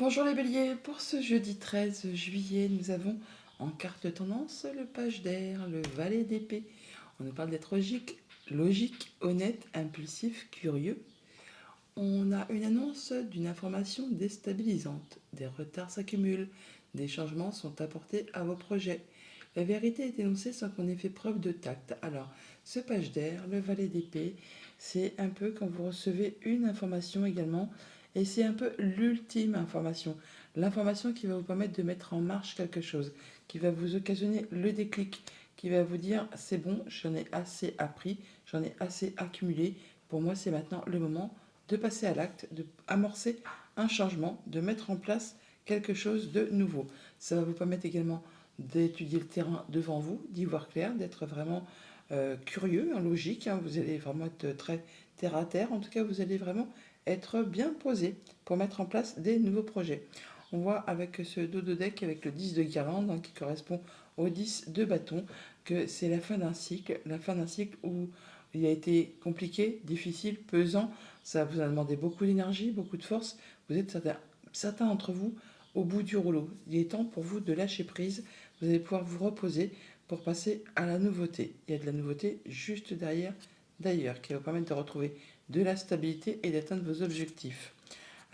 Bonjour les béliers, pour ce jeudi 13 juillet, nous avons en carte de tendance le page d'air, le valet d'épée. On nous parle d'être logique, honnête, impulsif, curieux. On a une annonce d'une information déstabilisante. Des retards s'accumulent, des changements sont apportés à vos projets. La vérité est énoncée sans qu'on ait fait preuve de tact. Alors, ce page d'air, le valet d'épée, c'est un peu quand vous recevez une information également, et c'est un peu l'ultime information. L'information qui va vous permettre de mettre en marche quelque chose, qui va vous occasionner le déclic, qui va vous dire c'est bon, j'en ai assez appris, j'en ai assez accumulé. Pour moi, c'est maintenant le moment de passer à l'acte, de amorcer un changement, de mettre en place quelque chose de nouveau. Ça va vous permettre également d'étudier le terrain devant vous, d'y voir clair, d'être vraiment curieux, logique. Vous allez vraiment être très terre à terre. En tout cas, vous allez vraiment être bien posé pour mettre en place des nouveaux projets. On voit avec ce dodo deck, avec le 10 de guirlande, qui correspond au 10 de bâton, que c'est la fin d'un cycle où il a été compliqué, difficile, pesant. Ça vous a demandé beaucoup d'énergie, beaucoup de force. Vous êtes certains d'entre vous au bout du rouleau. Il est temps pour vous de lâcher prise. Vous allez pouvoir vous reposer pour passer à la nouveauté. Il y a de la nouveauté juste derrière, d'ailleurs, qui va vous permettre de retrouver de la stabilité et d'atteindre vos objectifs.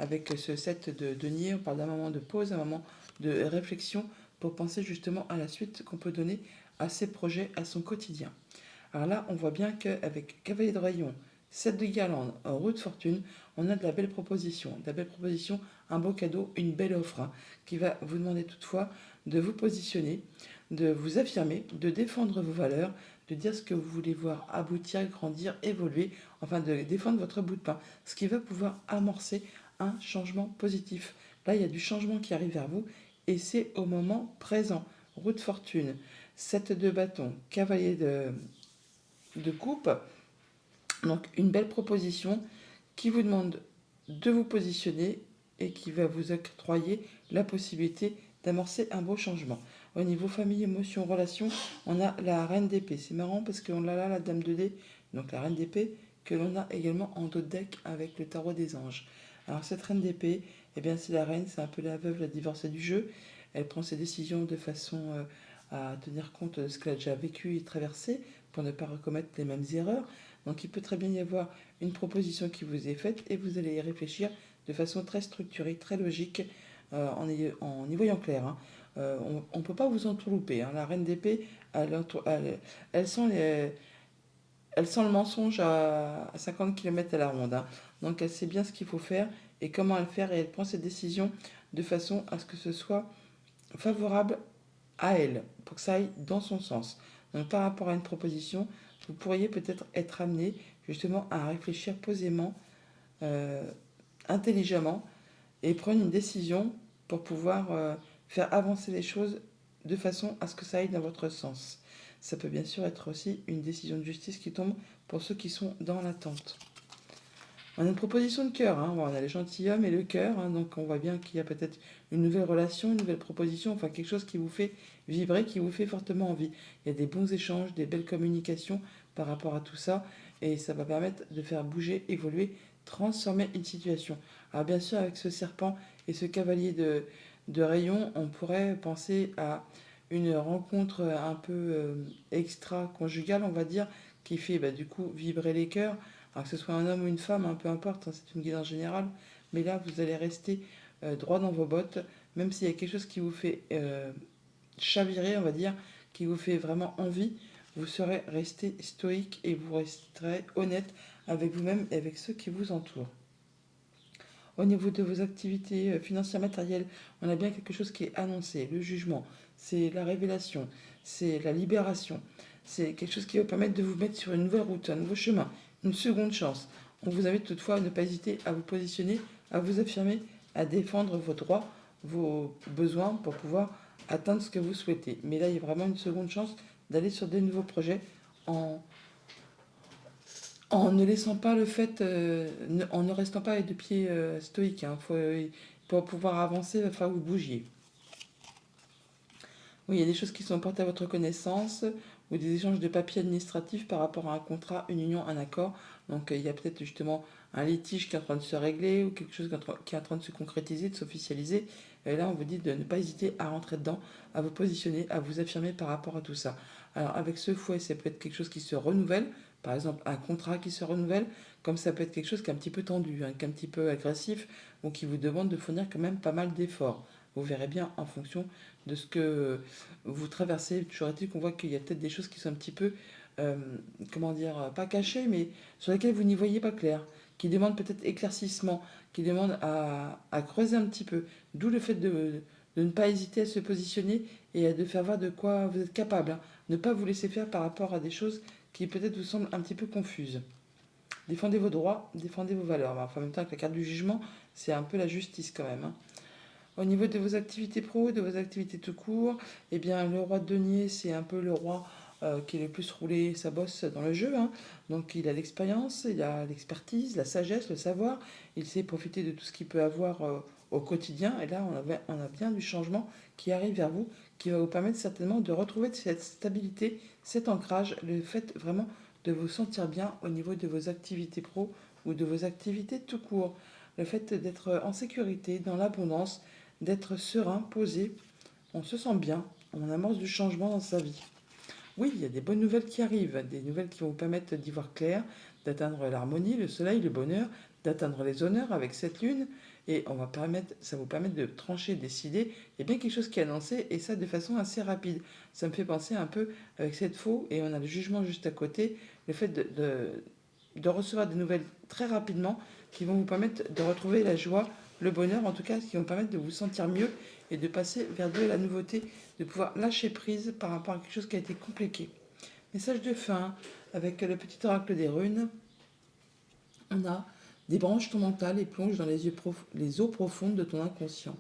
Avec ce set de denier, on parle d'un moment de pause, un moment de réflexion pour penser justement à la suite qu'on peut donner à ses projets, à son quotidien. Alors là, on voit bien qu'avec cavalier de rayon, 7 de guirlande, roue de fortune, on a de la belle proposition. De la belle proposition, un beau cadeau, une belle offre qui va vous demander toutefois de vous positionner, de vous affirmer, de défendre vos valeurs, de dire ce que vous voulez voir aboutir, grandir, évoluer, enfin de défendre votre bout de pain, ce qui va pouvoir amorcer un changement positif. Là, il y a du changement qui arrive vers vous et c'est au moment présent. Roue de fortune, 7 de bâton, cavalier de coupe. Donc une belle proposition qui vous demande de vous positionner et qui va vous octroyer la possibilité d'amorcer un beau changement. Au niveau famille, émotion, relation, on a la reine d'épée. C'est marrant parce qu'on a là la dame de dés, donc la reine d'épée, que l'on a également en dos de deck avec le tarot des anges. Alors cette reine d'épée, eh bien c'est la reine, c'est un peu la veuve, la divorcée du jeu. Elle prend ses décisions de façon à tenir compte de ce qu'elle a déjà vécu et traversé pour ne pas recommettre les mêmes erreurs. Donc il peut très bien y avoir une proposition qui vous est faite et vous allez y réfléchir de façon très structurée, très logique, en y voyant clair. On ne peut pas vous entourlouper. La reine d'épée, elle sent elle sent le mensonge à 50 km à la ronde. Donc elle sait bien ce qu'il faut faire et comment le faire et elle prend ses décisions de façon à ce que ce soit favorable à elle, pour que ça aille dans son sens. Donc par rapport à une proposition, vous pourriez peut-être être amené justement à réfléchir posément, euh, intelligemment, et prendre une décision pour pouvoir faire avancer les choses de façon à ce que ça aille dans votre sens. Ça peut bien sûr être aussi une décision de justice qui tombe pour ceux qui sont dans l'attente. On a une proposition de cœur, on a les gentilshommes et le cœur, donc on voit bien qu'il y a peut-être une nouvelle relation, une nouvelle proposition, enfin quelque chose qui vous fait vibrer, qui vous fait fortement envie. Il y a des bons échanges, des belles communications par rapport à tout ça, et ça va permettre de faire bouger, évoluer, transformer une situation. Alors bien sûr, avec ce serpent et ce cavalier de rayon, on pourrait penser à une rencontre un peu extra-conjugale, on va dire, qui fait du coup vibrer les cœurs. Alors que ce soit un homme ou une femme, peu importe, c'est une guidance générale, mais là vous allez rester droit dans vos bottes, même s'il y a quelque chose qui vous fait chavirer, on va dire, qui vous fait vraiment envie, vous serez resté stoïque et vous resterez honnête avec vous-même et avec ceux qui vous entourent. Au niveau de vos activités financières matérielles, on a bien quelque chose qui est annoncé, le jugement, c'est la révélation, c'est la libération, c'est quelque chose qui va permettre de vous mettre sur une nouvelle route, un nouveau chemin, une seconde chance. On vous invite toutefois à ne pas hésiter à vous positionner, à vous affirmer, à défendre vos droits, vos besoins pour pouvoir atteindre ce que vous souhaitez. Mais là, il y a vraiment une seconde chance d'aller sur des nouveaux projets en ne laissant pas le fait, en ne restant pas avec deux pieds stoïques. Pour pouvoir avancer, il va falloir que vous bougiez. Oui, il y a des choses qui sont portées à votre connaissance ou des échanges de papiers administratifs par rapport à un contrat, une union, un accord. Donc il y a peut-être justement un litige qui est en train de se régler ou quelque chose qui est en train de se concrétiser, de s'officialiser. Et là, on vous dit de ne pas hésiter à rentrer dedans, à vous positionner, à vous affirmer par rapport à tout ça. Alors, avec ce fouet, ça peut être quelque chose qui se renouvelle, par exemple un contrat qui se renouvelle, comme ça peut être quelque chose qui est un petit peu tendu, hein, qui est un petit peu agressif, ou qui vous demande de fournir quand même pas mal d'efforts. Vous verrez bien en fonction de ce que vous traversez. Toujours est-il qu'on voit qu'il y a peut-être des choses qui sont un petit peu, euh, comment dire, pas cachées, mais sur lesquelles vous n'y voyez pas clair, qui demandent peut-être éclaircissement, qui demandent à creuser un petit peu. D'où le fait de ne pas hésiter à se positionner et de faire voir de quoi vous êtes capable, hein. Ne pas vous laisser faire par rapport à des choses qui peut-être vous semblent un petit peu confuses. Défendez vos droits, défendez vos valeurs. Enfin, en même temps, avec la carte du jugement, c'est un peu la justice quand même, hein. Au niveau de vos activités pro, de vos activités tout court, eh bien, le roi de denier, c'est un peu le roi qui est le plus roulé sa bosse dans le jeu, hein. Donc, il a l'expérience, il a l'expertise, la sagesse, le savoir. Il sait profiter de tout ce qu'il peut avoir au quotidien. Et là, on a bien du changement qui arrive vers vous, qui va vous permettre certainement de retrouver cette stabilité, cet ancrage, le fait vraiment de vous sentir bien au niveau de vos activités pro ou de vos activités tout court. Le fait d'être en sécurité, dans l'abondance, d'être serein, posé, on se sent bien, on amorce du changement dans sa vie. Oui, il y a des bonnes nouvelles qui arrivent, des nouvelles qui vont vous permettre d'y voir clair, d'atteindre l'harmonie, le soleil, le bonheur, d'atteindre les honneurs avec cette lune, et ça vous permet de trancher, décider. Il y a bien quelque chose qui est annoncé, et ça de façon assez rapide. Ça me fait penser un peu avec cette faux, et on a le jugement juste à côté, le fait de recevoir des nouvelles très rapidement qui vont vous permettre de retrouver la joie, le bonheur, en tout cas, qui vont vous permettre de vous sentir mieux et de passer vers de la nouveauté, de pouvoir lâcher prise par rapport à quelque chose qui a été compliqué. Message de fin, avec le petit oracle des runes, on a débranche ton mental et plonge dans les eaux profondes de ton inconscient.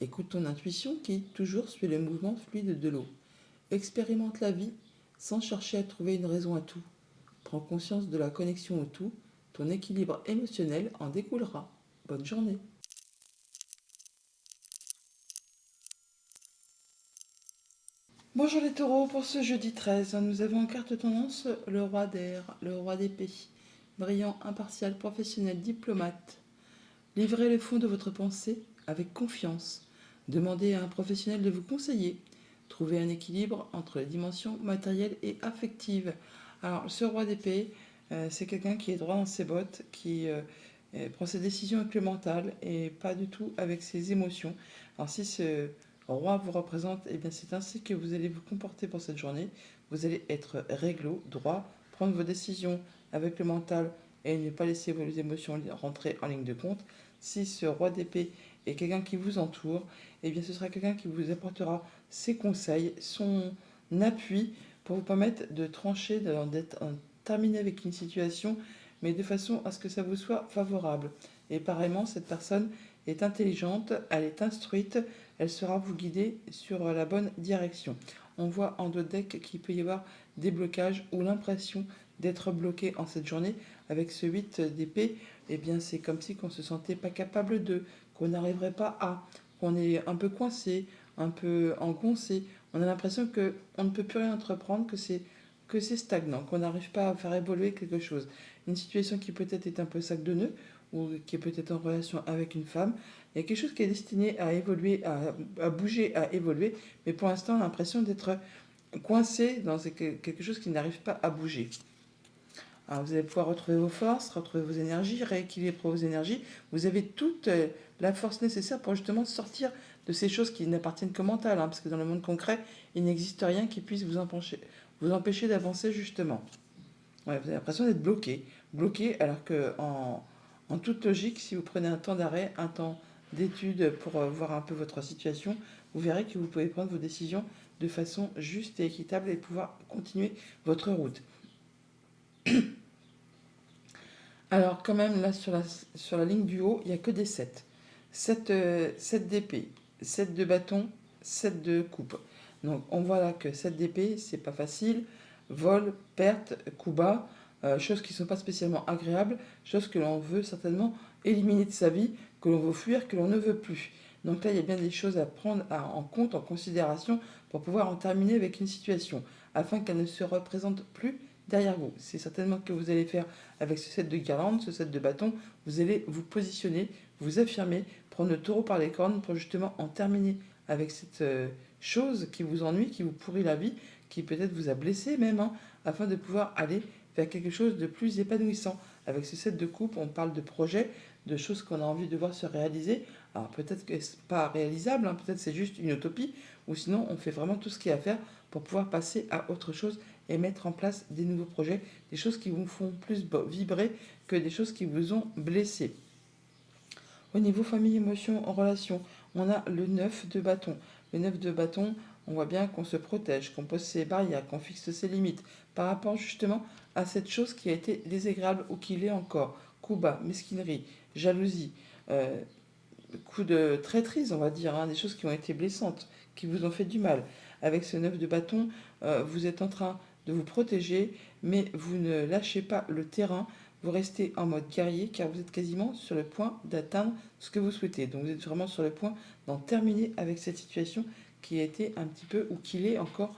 Écoute ton intuition qui, toujours, suit le mouvement fluide de l'eau. Expérimente la vie sans chercher à trouver une raison à tout. Prends conscience de la connexion au tout. Ton équilibre émotionnel en découlera. Bonne journée. Bonjour les taureaux, pour ce jeudi 13, nous avons en carte tendance le roi d'air, le roi d'épée. Brillant, impartial, professionnel, diplomate. Livrez le fond de votre pensée avec confiance. Demandez à un professionnel de vous conseiller. Trouvez un équilibre entre les dimensions matérielles et affectives. Alors, ce roi d'épée, c'est quelqu'un qui est droit dans ses bottes, qui prend ses décisions avec le mental et pas du tout avec ses émotions. Alors, si ce roi vous représente, eh bien, c'est ainsi que vous allez vous comporter pour cette journée. Vous allez être réglo, droit, prendre vos décisions avec le mental et ne pas laisser vos émotions rentrer en ligne de compte. Si ce roi d'épée est quelqu'un qui vous entoure, eh bien ce sera quelqu'un qui vous apportera ses conseils, son appui pour vous permettre de trancher, d'être terminé avec une situation, mais de façon à ce que ça vous soit favorable. Et pareillement, cette personne est intelligente, elle est instruite, elle saura vous guider sur la bonne direction. On voit en dos de deck qu'il peut y avoir des blocages ou l'impression d'être bloqué en cette journée avec ce 8 d'épée. Eh bien c'est comme si on se sentait pas capable de, qu'on n'arriverait pas à, qu'on est un peu coincé, un peu engoncé. On a l'impression que on ne peut plus rien entreprendre, que c'est stagnant, qu'on n'arrive pas à faire évoluer quelque chose. Une situation qui peut-être est un peu sac de nœuds ou qui est peut-être en relation avec une femme. Il y a quelque chose qui est destiné à évoluer, à bouger, à évoluer, mais pour l'instant, on a l'impression d'être coincé dans quelque chose qui n'arrive pas à bouger. Alors vous allez pouvoir retrouver vos forces, retrouver vos énergies, rééquilibrer vos énergies. Vous avez toute la force nécessaire pour justement sortir de ces choses qui n'appartiennent qu'au mental, hein, parce que dans le monde concret, il n'existe rien qui puisse vous empêcher d'avancer justement. Ouais, vous avez l'impression d'être bloqué. Bloqué alors que en toute logique, si vous prenez un temps d'arrêt, un temps d'étude pour voir un peu votre situation, vous verrez que vous pouvez prendre vos décisions de façon juste et équitable et pouvoir continuer votre route. Alors quand même, là, sur la ligne du haut, il n'y a que des 7. 7 d'épée, 7 de bâton, 7 de coupe. Donc on voit là que 7 d'épée, c'est pas facile. Vol, perte, coup bas, choses qui ne sont pas spécialement agréables, choses que l'on veut certainement éliminer de sa vie, que l'on veut fuir, que l'on ne veut plus. Donc là, il y a bien des choses à prendre en compte, en considération, pour pouvoir en terminer avec une situation, afin qu'elle ne se représente plus derrière vous. C'est certainement ce que vous allez faire avec ce set de guirlandes, ce set de bâtons. Vous allez vous positionner, vous affirmer, prendre le taureau par les cornes pour justement en terminer avec cette chose qui vous ennuie, qui vous pourrit la vie, qui peut-être vous a blessé même, hein, afin de pouvoir aller vers quelque chose de plus épanouissant. Avec ce set de coupe, on parle de projets, de choses qu'on a envie de voir se réaliser. Alors peut-être que c'est pas réalisable, hein, peut-être c'est juste une utopie, ou sinon on fait vraiment tout ce qu'il y a à faire pour pouvoir passer à autre chose et mettre en place des nouveaux projets, des choses qui vous font plus vibrer que des choses qui vous ont blessé. Au niveau famille, émotion, en relation, on a le 9 de bâton. Le 9 de bâton, on voit bien qu'on se protège, qu'on pose ses barrières, qu'on fixe ses limites par rapport justement à cette chose qui a été désagréable ou qui l'est encore. Coup bas, mesquinerie, jalousie, euh, coup de traîtrise, on va dire, hein, des choses qui ont été blessantes, qui vous ont fait du mal. Avec ce 9 de bâton, vous êtes en train de vous protéger, mais vous ne lâchez pas le terrain. Vous restez en mode guerrier car vous êtes quasiment sur le point d'atteindre ce que vous souhaitez. Donc vous êtes vraiment sur le point d'en terminer avec cette situation qui a été un petit peu ou qui l'est encore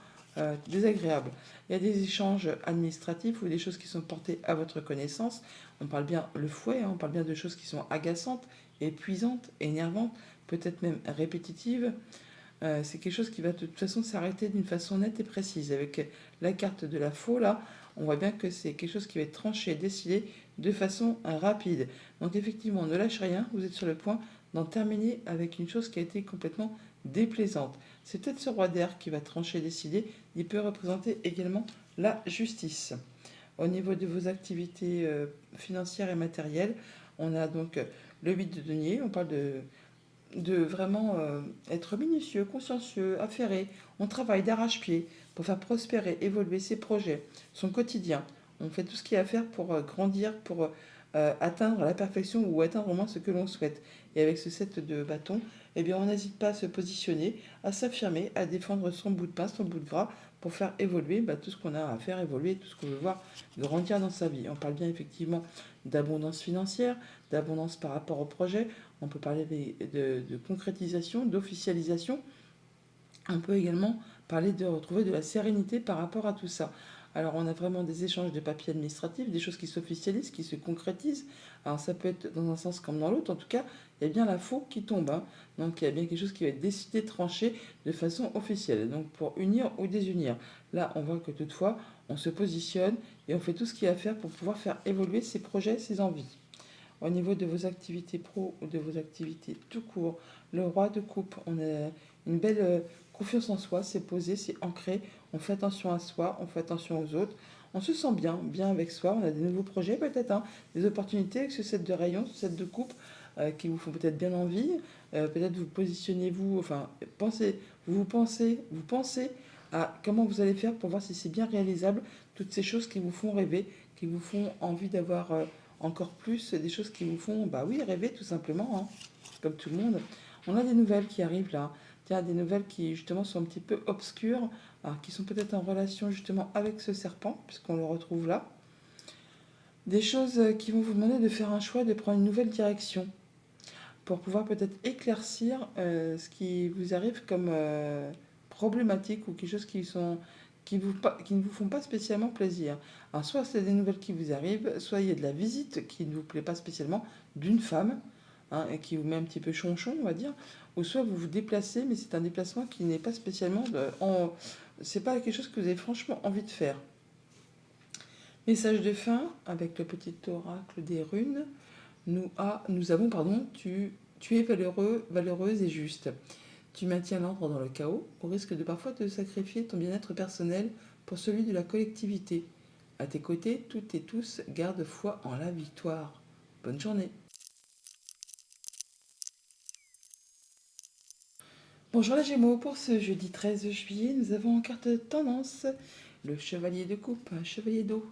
désagréable. Il y a des échanges administratifs ou des choses qui sont portées à votre connaissance. On parle bien le fouet, hein, on parle bien de choses qui sont agaçantes, épuisantes, énervantes, peut-être même répétitives. C'est quelque chose qui va de toute façon s'arrêter d'une façon nette et précise. Avec la carte de la faux, là, on voit bien que c'est quelque chose qui va être tranché, décidé de façon rapide. Donc effectivement, ne lâchez rien, vous êtes sur le point d'en terminer avec une chose qui a été complètement déplaisante. C'est peut-être ce roi d'air qui va trancher, décider. Il peut représenter également la justice. Au niveau de vos activités financières et matérielles, on a donc le 8 de denier, on parle de vraiment être minutieux, consciencieux, affairé. On travaille d'arrache-pied pour faire prospérer, évoluer ses projets, son quotidien. On fait tout ce qu'il y a à faire pour grandir, pour atteindre la perfection ou atteindre au moins ce que l'on souhaite. Et avec ce set de bâtons, eh bien, on n'hésite pas à se positionner, à s'affirmer, à défendre son bout de pain, son bout de gras, pour faire évoluer tout ce qu'on a à faire évoluer, tout ce qu'on veut voir grandir dans sa vie. On parle bien effectivement d'abondance financière, d'abondance par rapport au projet. On peut parler de concrétisation, d'officialisation. On peut également parler de retrouver de la sérénité par rapport à tout ça. Alors on a vraiment des échanges de papiers administratifs, des choses qui s'officialisent, qui se concrétisent. Alors ça peut être dans un sens comme dans l'autre. En tout cas, il y a bien la faux qui tombe, hein. Donc il y a bien quelque chose qui va être décidé, tranché de façon officielle. Donc pour unir ou désunir. Là, on voit que toutefois, on se positionne et on fait tout ce qu'il y a à faire pour pouvoir faire évoluer ses projets, ses envies. Au niveau de vos activités pro ou de vos activités tout court, le roi de coupe, on a une belle confiance en soi, c'est posé, c'est ancré, on fait attention à soi, on fait attention aux autres, on se sent bien, bien avec soi, on a des nouveaux projets peut-être, hein, des opportunités avec ce set de rayons, ce set de coupe qui vous font peut-être bien envie, peut-être vous positionnez-vous, enfin vous pensez à comment vous allez faire pour voir si c'est bien réalisable, toutes ces choses qui vous font rêver, qui vous font envie d'avoir encore plus des choses qui vous font, bah oui, rêver tout simplement, hein, comme tout le monde. On a des nouvelles qui arrivent là. Tiens, des nouvelles qui justement sont un petit peu obscures, alors, qui sont peut-être en relation justement avec ce serpent, puisqu'on le retrouve là. Des choses qui vont vous demander de faire un choix, de prendre une nouvelle direction, pour pouvoir peut-être éclaircir ce qui vous arrive comme problématique ou quelque chose qui ne vous font pas spécialement plaisir. Alors soit c'est des nouvelles qui vous arrivent, soit il y a de la visite qui ne vous plaît pas spécialement d'une femme, hein, et qui vous met un petit peu chonchon, on va dire, ou soit vous vous déplacez, mais c'est un déplacement qui n'est pas spécialement c'est pas quelque chose que vous avez franchement envie de faire. Message de fin avec le petit oracle des runes. Nous avons, pardon, tu es valeureux, valeureuse et juste. Tu maintiens l'ordre dans le chaos, au risque de parfois te sacrifier ton bien-être personnel pour celui de la collectivité. À tes côtés, toutes et tous gardent foi en la victoire. Bonne journée. Bonjour les Gémeaux, pour ce jeudi 13 juillet, nous avons en carte de tendance le chevalier de coupe, un chevalier d'eau,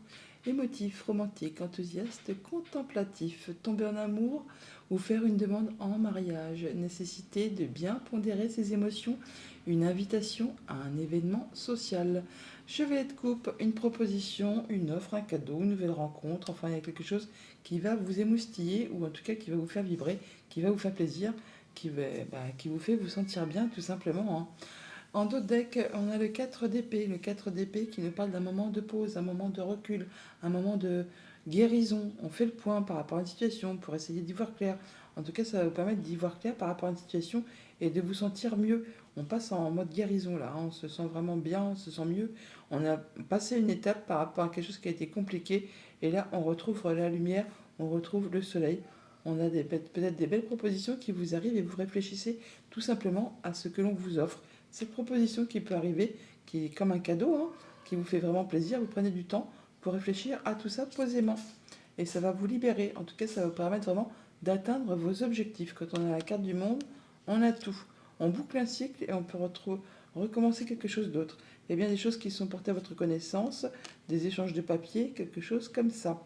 émotif, romantique, enthousiaste, contemplatif, tomber en amour ou faire une demande en mariage, nécessité de bien pondérer ses émotions, une invitation à un événement social. Chevalier de coupe, une proposition, une offre, un cadeau, une nouvelle rencontre, enfin il y a quelque chose qui va vous émoustiller ou en tout cas qui va vous faire vibrer, qui va vous faire plaisir, qui vous fait vous sentir bien tout simplement, hein. En dos de deck, on a le 4 d'épée. Le 4 d'épée qui nous parle d'un moment de pause, un moment de recul, un moment de guérison. On fait le point par rapport à une situation pour essayer d'y voir clair. En tout cas, ça va vous permettre d'y voir clair par rapport à une situation et de vous sentir mieux. On passe en mode guérison là, hein. On se sent vraiment bien, on se sent mieux. On a passé une étape par rapport à quelque chose qui a été compliqué et là, on retrouve la lumière, on retrouve le soleil. On a peut-être des belles propositions qui vous arrivent et vous réfléchissez tout simplement à ce que l'on vous offre. Cette proposition qui peut arriver, qui est comme un cadeau, hein, qui vous fait vraiment plaisir, vous prenez du temps pour réfléchir à tout ça posément. Et ça va vous libérer. En tout cas, ça va vous permettre vraiment d'atteindre vos objectifs. Quand on a la carte du monde, on a tout. On boucle un cycle et on peut recommencer quelque chose d'autre. Il y a bien des choses qui sont portées à votre connaissance, des échanges de papier, quelque chose comme ça.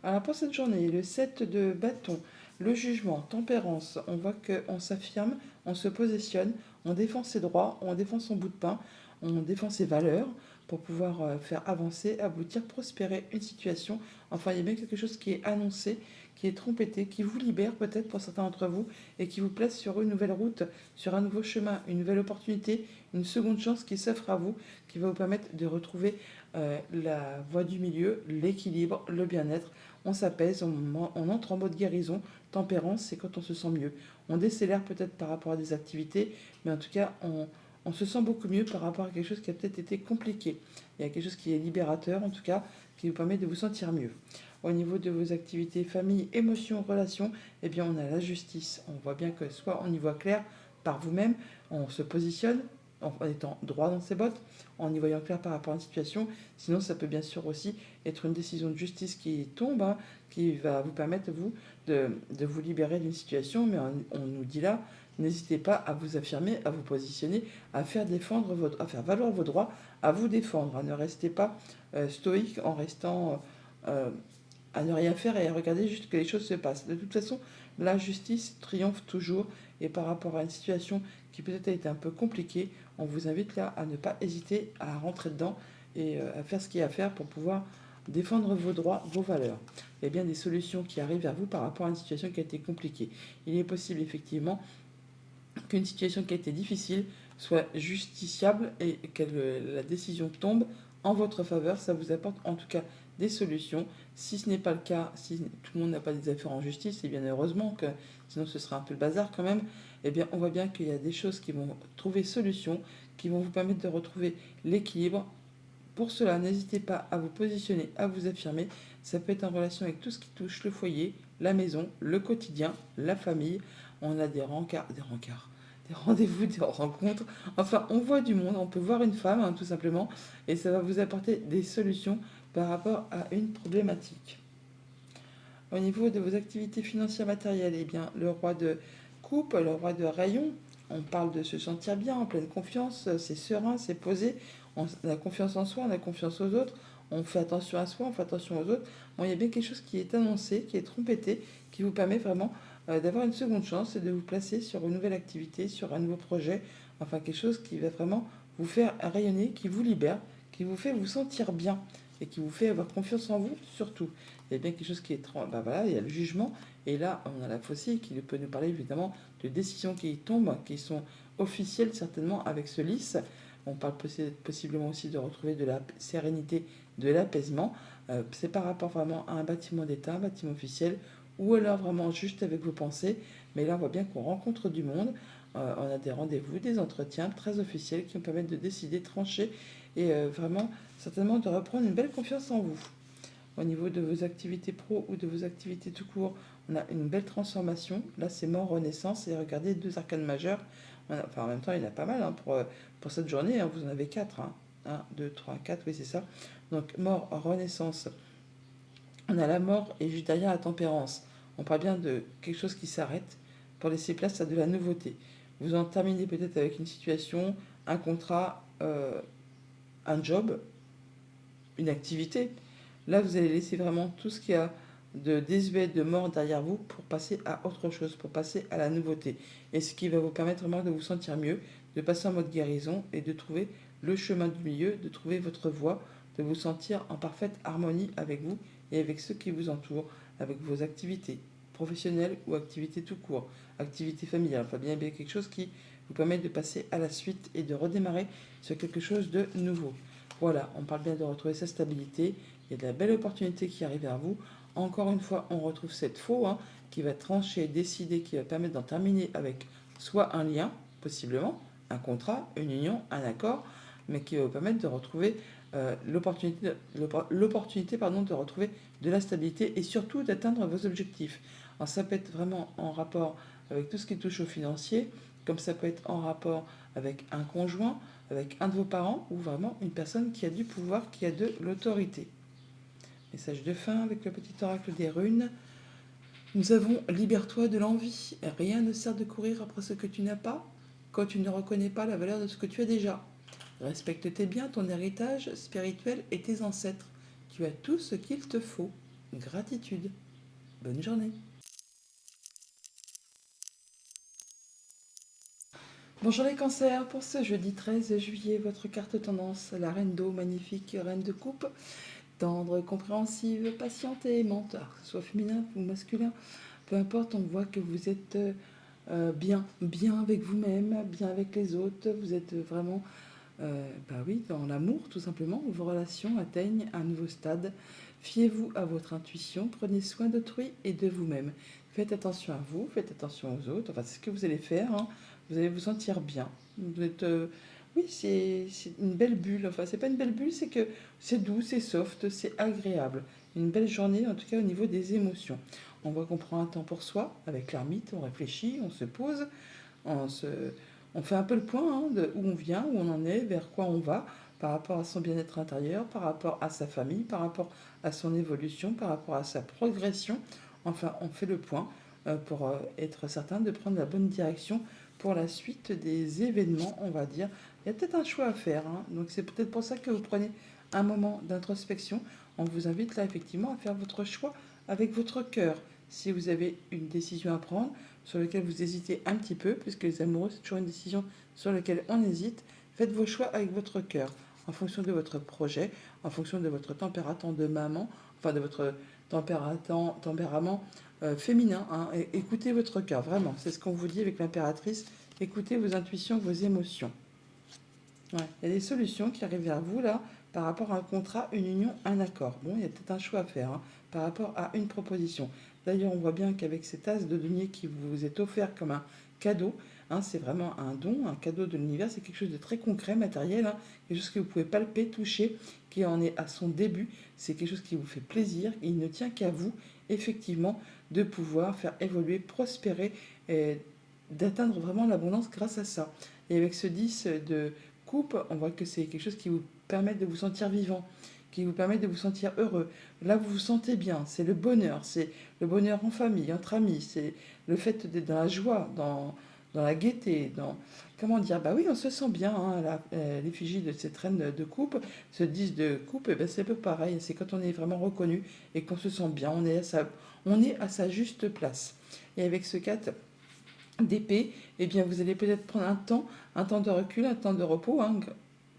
Alors pour cette journée, le 7 de bâton, le jugement, tempérance, on voit qu'on s'affirme, on se positionne, on défend ses droits, on défend son bout de pain, on défend ses valeurs pour pouvoir faire avancer, aboutir, prospérer une situation. Enfin, il y a bien quelque chose qui est annoncé, qui est trompetté, qui vous libère peut-être pour certains d'entre vous et qui vous place sur une nouvelle route, sur un nouveau chemin, une nouvelle opportunité, une seconde chance qui s'offre à vous, qui va vous permettre de retrouver la voie du milieu, l'équilibre, le bien-être. On s'apaise, on entre en mode guérison. Tempérance, c'est quand on se sent mieux. On décélère peut-être par rapport à des activités, mais en tout cas, on se sent beaucoup mieux par rapport à quelque chose qui a peut-être été compliqué. Il y a quelque chose qui est libérateur, en tout cas, qui vous permet de vous sentir mieux. Au niveau de vos activités, famille, émotions, relations, eh bien, on a la justice. On voit bien que soit on y voit clair par vous-même, on se positionne en étant droit dans ses bottes, en y voyant clair par rapport à une situation. Sinon, ça peut bien sûr aussi être une décision de justice qui tombe, hein, qui va vous permettre, vous, de vous libérer d'une situation. Mais on nous dit là, n'hésitez pas à vous affirmer, à vous positionner, à faire à faire valoir vos droits, à vous défendre. Ne restez pas stoïque en restant à ne rien faire et à regarder juste que les choses se passent. De toute façon, la justice triomphe toujours et par rapport à une situation qui peut-être a été un peu compliquée, on vous invite là à ne pas hésiter à rentrer dedans et à faire ce qu'il y a à faire pour pouvoir défendre vos droits, vos valeurs. Il y a bien des solutions qui arrivent vers vous par rapport à une situation qui a été compliquée. Il est possible effectivement qu'une situation qui a été difficile soit justiciable et que la décision tombe en votre faveur. Ça vous apporte en tout cas des solutions. Si ce n'est pas le cas, si tout le monde n'a pas des affaires en justice, et bien heureusement que sinon ce sera un peu le bazar quand même, eh bien on voit bien qu'il y a des choses qui vont trouver solution, qui vont vous permettre de retrouver l'équilibre. Pour cela, n'hésitez pas à vous positionner, à vous affirmer. Ça peut être en relation avec tout ce qui touche le foyer, la maison, le quotidien, la famille. On a des rencarts, des rendez-vous, des rencontres. Enfin, on voit du monde, on peut voir une femme, hein, tout simplement, et ça va vous apporter des solutions par rapport à une problématique. Au niveau de vos activités financières matérielles, eh bien, le roi de coupe, le roi de rayon, on parle de se sentir bien, en pleine confiance, c'est serein, c'est posé, on a confiance en soi, on a confiance aux autres, on fait attention à soi, on fait attention aux autres. Bon, il y a bien quelque chose qui est annoncé, qui est trompetté, qui vous permet vraiment d'avoir une seconde chance et de vous placer sur une nouvelle activité, sur un nouveau projet, enfin quelque chose qui va vraiment vous faire rayonner, qui vous libère, qui vous fait vous sentir bien et qui vous fait avoir confiance en vous surtout. Il y a bien quelque chose qui est... Ben voilà, il y a le jugement, et là, on a la faucille qui peut nous parler évidemment de décisions qui tombent, qui sont officielles certainement avec ce lys. On parle possiblement aussi de retrouver de la sérénité, de l'apaisement. C'est par rapport vraiment à un bâtiment d'État, un bâtiment officiel, ou alors vraiment juste avec vos pensées. Mais là, on voit bien qu'on rencontre du monde. On a des rendez-vous, des entretiens très officiels qui nous permettent de décider, trancher et vraiment certainement de reprendre une belle confiance en vous. Au niveau de vos activités pro ou de vos activités tout court, on a une belle transformation. Là, c'est mort, renaissance. Et regardez, deux arcanes majeures. Enfin, en même temps, il y en a pas mal hein, pour cette journée. Hein. Vous en avez quatre. Hein. 1, 2, 3, 4, oui, c'est ça. Donc, mort, renaissance. On a la mort et juste derrière la tempérance. On parle bien de quelque chose qui s'arrête pour laisser place à de la nouveauté. Vous en terminez peut-être avec une situation, un contrat, un job, une activité. Là, vous allez laisser vraiment tout ce qu'il y a de désuet, de mort derrière vous pour passer à autre chose, pour passer à la nouveauté. Et ce qui va vous permettre vraiment de vous sentir mieux, de passer en mode guérison et de trouver le chemin du milieu, de trouver votre voie, de vous sentir en parfaite harmonie avec vous et avec ceux qui vous entourent, avec vos activités professionnelles ou activités tout court, activités familiales. Enfin, bien quelque chose qui vous permettre de passer à la suite et de redémarrer sur quelque chose de nouveau. Voilà, on parle bien de retrouver sa stabilité. Il y a de la belle opportunité qui arrive vers vous. Encore une fois, on retrouve cette faux qui va trancher, décider, qui va permettre d'en terminer avec soit un lien, possiblement, un contrat, une union, un accord, mais qui va vous permettre de retrouver l'opportunité de retrouver de la stabilité et surtout d'atteindre vos objectifs. Alors ça peut être vraiment en rapport avec tout ce qui touche au financier, comme ça peut être en rapport avec un conjoint, avec un de vos parents ou vraiment une personne qui a du pouvoir, qui a de l'autorité. Message de fin avec le petit oracle des runes. Nous avons libère-toi de l'envie. Rien ne sert de courir après ce que tu n'as pas quand tu ne reconnais pas la valeur de ce que tu as déjà. Respecte tes biens, ton héritage spirituel et tes ancêtres. Tu as tout ce qu'il te faut. Gratitude. Bonne journée. Bonjour les cancers, pour ce jeudi 13 juillet, votre carte tendance, la reine d'eau, magnifique reine de coupe, tendre, compréhensive, patiente et aimante, alors que ce soit féminin ou masculin, peu importe, on voit que vous êtes bien avec vous-même, bien avec les autres, vous êtes vraiment dans l'amour tout simplement, vos relations atteignent un nouveau stade. Fiez-vous à votre intuition, prenez soin d'autrui et de vous-même. Faites attention à vous, faites attention aux autres, enfin c'est ce que vous allez faire, vous allez vous sentir bien. Vous êtes, oui, c'est une belle bulle, enfin c'est pas une belle bulle, c'est que c'est doux, c'est soft, c'est agréable. Une belle journée en tout cas au niveau des émotions. On voit qu'on prend un temps pour soi, avec l'ermite, on réfléchit, on se pose, on se, on fait un peu le point de où on vient, où on en est, vers quoi on va, par rapport à son bien-être intérieur, par rapport à sa famille, par rapport à son évolution, par rapport à sa progression. Enfin, on fait le point pour être certain de prendre la bonne direction pour la suite des événements, on va dire. Il y a peut-être un choix à faire, donc c'est peut-être pour ça que vous prenez un moment d'introspection. On vous invite là effectivement à faire votre choix avec votre cœur. Si vous avez une décision à prendre, sur lequel vous hésitez un petit peu, puisque les amoureux, c'est toujours une décision sur laquelle on hésite, faites vos choix avec votre cœur, en fonction de votre projet, en fonction de votre tempérament de maman, enfin de votre tempérament féminin. Écoutez votre cœur, vraiment, c'est ce qu'on vous dit avec l'impératrice, écoutez vos intuitions, vos émotions. Ouais. Il y a des solutions qui arrivent vers vous là, par rapport à un contrat, une union, un accord. Bon, il y a peut-être un choix à faire par rapport à une proposition. D'ailleurs, on voit bien qu'avec cet as de denier qui vous est offert comme un cadeau, c'est vraiment un don, un cadeau de l'univers, c'est quelque chose de très concret, matériel, quelque chose que vous pouvez palper, toucher, qui en est à son début. C'est quelque chose qui vous fait plaisir. Et il ne tient qu'à vous, effectivement, de pouvoir faire évoluer, prospérer et d'atteindre vraiment l'abondance grâce à ça. Et avec ce 10 de coupe, on voit que c'est quelque chose qui vous permet de vous sentir vivant, qui vous permet de vous sentir heureux. Là, vous vous sentez bien, c'est le bonheur en famille, entre amis, c'est le fait d'être dans la joie, dans la gaieté, dans... Comment dire? Bah oui, on se sent bien, à l'effigie de cette reine de coupe, ce 10 de coupe, et ben c'est un peu pareil, c'est quand on est vraiment reconnu et qu'on se sent bien, on est à sa juste place. Et avec ce 4 d'épée, eh bien vous allez peut-être prendre un temps de recul, un temps de repos,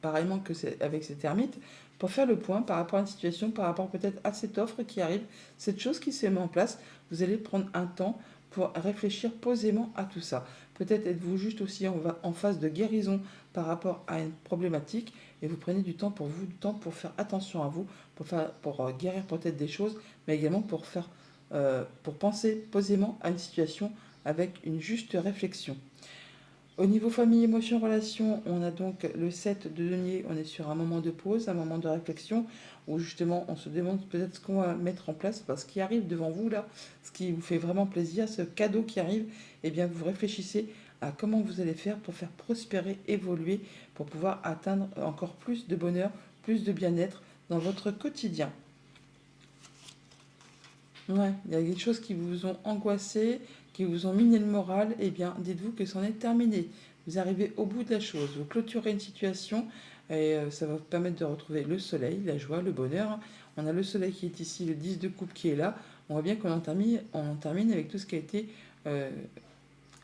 pareillement que avec ces termites, pour faire le point par rapport à une situation, par rapport peut-être à cette offre qui arrive, cette chose qui se met en place. Vous allez prendre un temps pour réfléchir posément à tout ça. Peut-être êtes-vous juste aussi en phase de guérison par rapport à une problématique et vous prenez du temps pour vous, du temps pour faire attention à vous, pour guérir peut-être des choses, mais également pour penser posément à une situation avec une juste réflexion. Au niveau famille, émotion, relation, on a donc le 7 de denier, on est sur un moment de pause, un moment de réflexion, où justement on se demande peut-être ce qu'on va mettre en place, parce qu'il arrive devant vous là, ce qui vous fait vraiment plaisir, ce cadeau qui arrive, eh bien vous réfléchissez à comment vous allez faire pour faire prospérer, évoluer, pour pouvoir atteindre encore plus de bonheur, plus de bien-être dans votre quotidien. Ouais, il y a des choses qui vous ont angoissé, qui vous ont miné le moral, eh bien, dites-vous que c'en est terminé. Vous arrivez au bout de la chose, vous clôturez une situation et ça va vous permettre de retrouver le soleil, la joie, le bonheur. On a le soleil qui est ici, le 10 de coupe qui est là. On voit bien on en termine avec tout ce qui a été euh,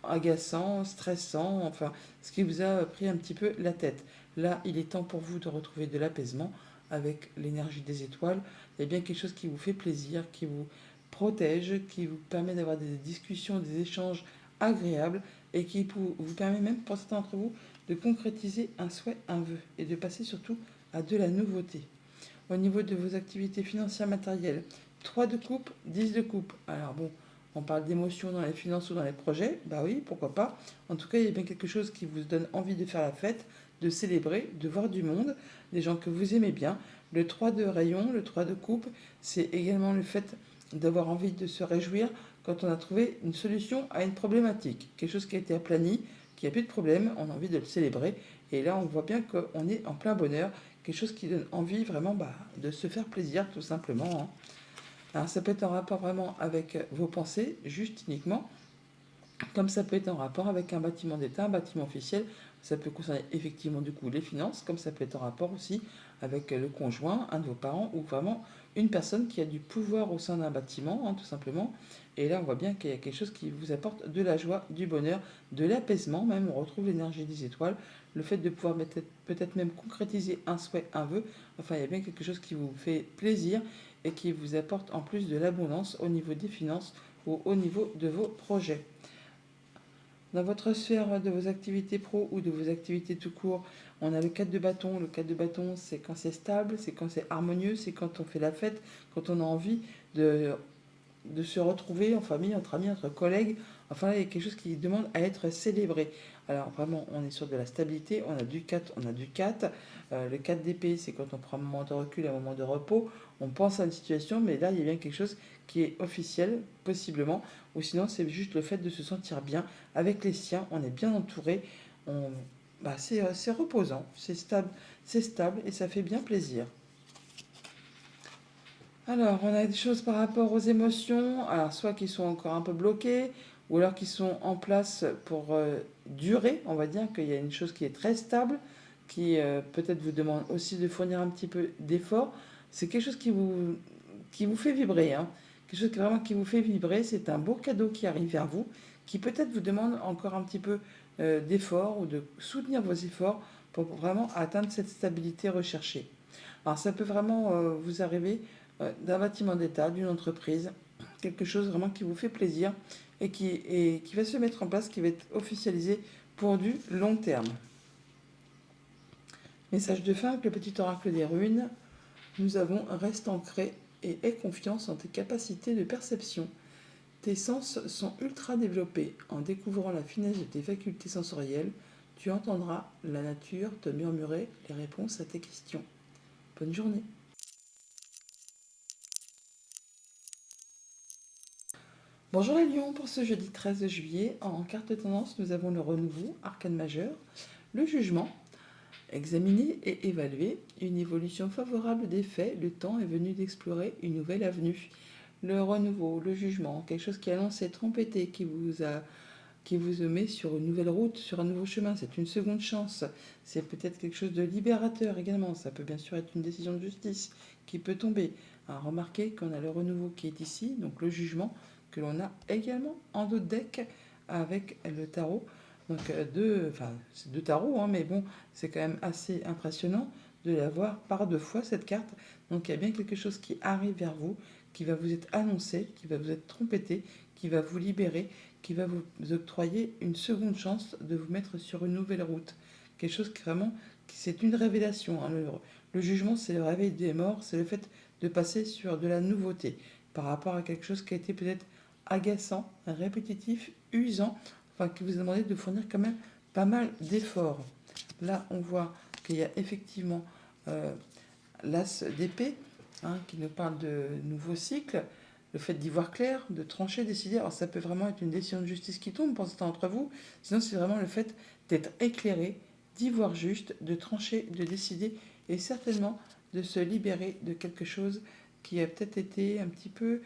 agaçant, stressant, enfin, ce qui vous a pris un petit peu la tête. Là, il est temps pour vous de retrouver de l'apaisement avec l'énergie des étoiles. Il y a bien quelque chose qui vous fait plaisir, qui vous protège, qui vous permet d'avoir des discussions, des échanges agréables et qui vous permet même, pour certains d'entre vous, de concrétiser un souhait, un vœu, et de passer surtout à de la nouveauté. Au niveau de vos activités financières matérielles, 3 de coupe, 10 de coupe. Alors bon, on parle d'émotions dans les finances ou dans les projets, bah oui, pourquoi pas. En tout cas, il y a bien quelque chose qui vous donne envie de faire la fête, de célébrer, de voir du monde, des gens que vous aimez bien. Le 3 de rayon, le 3 de coupe, c'est également le fait d'avoir envie de se réjouir quand on a trouvé une solution à une problématique. Quelque chose qui a été aplani, qui n'a plus de problème, on a envie de le célébrer. Et là, on voit bien qu'on est en plein bonheur, quelque chose qui donne envie vraiment de se faire plaisir, tout simplement, hein. Alors, ça peut être en rapport vraiment avec vos pensées, juste uniquement, comme ça peut être en rapport avec un bâtiment d'État, un bâtiment officiel. Ça peut concerner effectivement du coup les finances, comme ça peut être en rapport aussi avec le conjoint, un de vos parents, ou vraiment une personne qui a du pouvoir au sein d'un bâtiment, hein, tout simplement. Et là, on voit bien qu'il y a quelque chose qui vous apporte de la joie, du bonheur, de l'apaisement, même on retrouve l'énergie des étoiles, le fait de pouvoir peut-être même concrétiser un souhait, un vœu. Enfin, il y a bien quelque chose qui vous fait plaisir et qui vous apporte en plus de l'abondance au niveau des finances ou au niveau de vos projets. Dans votre sphère de vos activités pro ou de vos activités tout court, on a le 4 de bâton. Le 4 de bâton, c'est quand c'est stable, c'est quand c'est harmonieux, c'est quand on fait la fête, quand on a envie de se retrouver en famille, entre amis, entre collègues. Enfin, là, il y a quelque chose qui demande à être célébré. Alors, vraiment, on est sur de la stabilité. On a du 4, on a du 4. Le 4 d'épée, c'est quand on prend un moment de recul, un moment de repos. On pense à une situation, mais là, il y a bien quelque chose qui est officiel, possiblement. Ou sinon, c'est juste le fait de se sentir bien avec les siens. On est bien entouré. On, c'est reposant, c'est stable et ça fait bien plaisir. Alors, on a des choses par rapport aux émotions, alors soit qui sont encore un peu bloquées, ou alors qui sont en place pour durer, on va dire qu'il y a une chose qui est très stable, qui peut-être vous demande aussi de fournir un petit peu d'effort. C'est quelque chose qui vous fait vibrer, hein. Quelque chose qui, vraiment qui vous fait vibrer, c'est un beau cadeau qui arrive vers vous, qui peut-être vous demande encore un petit peu d'effort ou de soutenir vos efforts pour vraiment atteindre cette stabilité recherchée. Alors ça peut vraiment vous arriver d'un bâtiment d'État, d'une entreprise, quelque chose vraiment qui vous fait plaisir et qui va se mettre en place, qui va être officialisé pour du long terme. Message de fin avec le petit oracle des runes. Nous avons reste ancré et aie confiance en tes capacités de perception. Tes sens sont ultra développés. En découvrant la finesse de tes facultés sensorielles, tu entendras la nature te murmurer les réponses à tes questions. Bonne journée. Bonjour les lions, pour ce jeudi 13 juillet, en carte de tendance, nous avons le renouveau, arcane majeur, le jugement, examiner et évaluer, une évolution favorable des faits, le temps est venu d'explorer une nouvelle avenue. Le renouveau, le jugement, quelque chose qui annonce être embêté, qui vous met sur une nouvelle route, sur un nouveau chemin, c'est une seconde chance. C'est peut-être quelque chose de libérateur également, ça peut bien sûr être une décision de justice qui peut tomber. Alors, remarquez qu'on a le renouveau qui est ici, donc le jugement, que l'on a également en dos de deck avec le tarot. Donc c'est deux tarots, hein, mais bon, c'est quand même assez impressionnant de l'avoir par deux fois cette carte. Donc il y a bien quelque chose qui arrive vers vous, qui va vous être annoncé, qui va vous être trompetté, qui va vous libérer, qui va vous octroyer une seconde chance de vous mettre sur une nouvelle route. Quelque chose qui vraiment, c'est une révélation, hein. Le jugement, c'est le réveil des morts, c'est le fait de passer sur de la nouveauté par rapport à quelque chose qui a été peut-être agaçant, répétitif, usant, enfin qui vous a demandé de fournir quand même pas mal d'efforts. Là, on voit qu'il y a effectivement l'as d'épée, hein, qui nous parle de nouveaux cycles, le fait d'y voir clair, de trancher, décider. Alors ça peut vraiment être une décision de justice qui tombe pour certains d'entre vous, sinon c'est vraiment le fait d'être éclairé, d'y voir juste, de trancher, de décider et certainement de se libérer de quelque chose qui a peut-être été un petit peu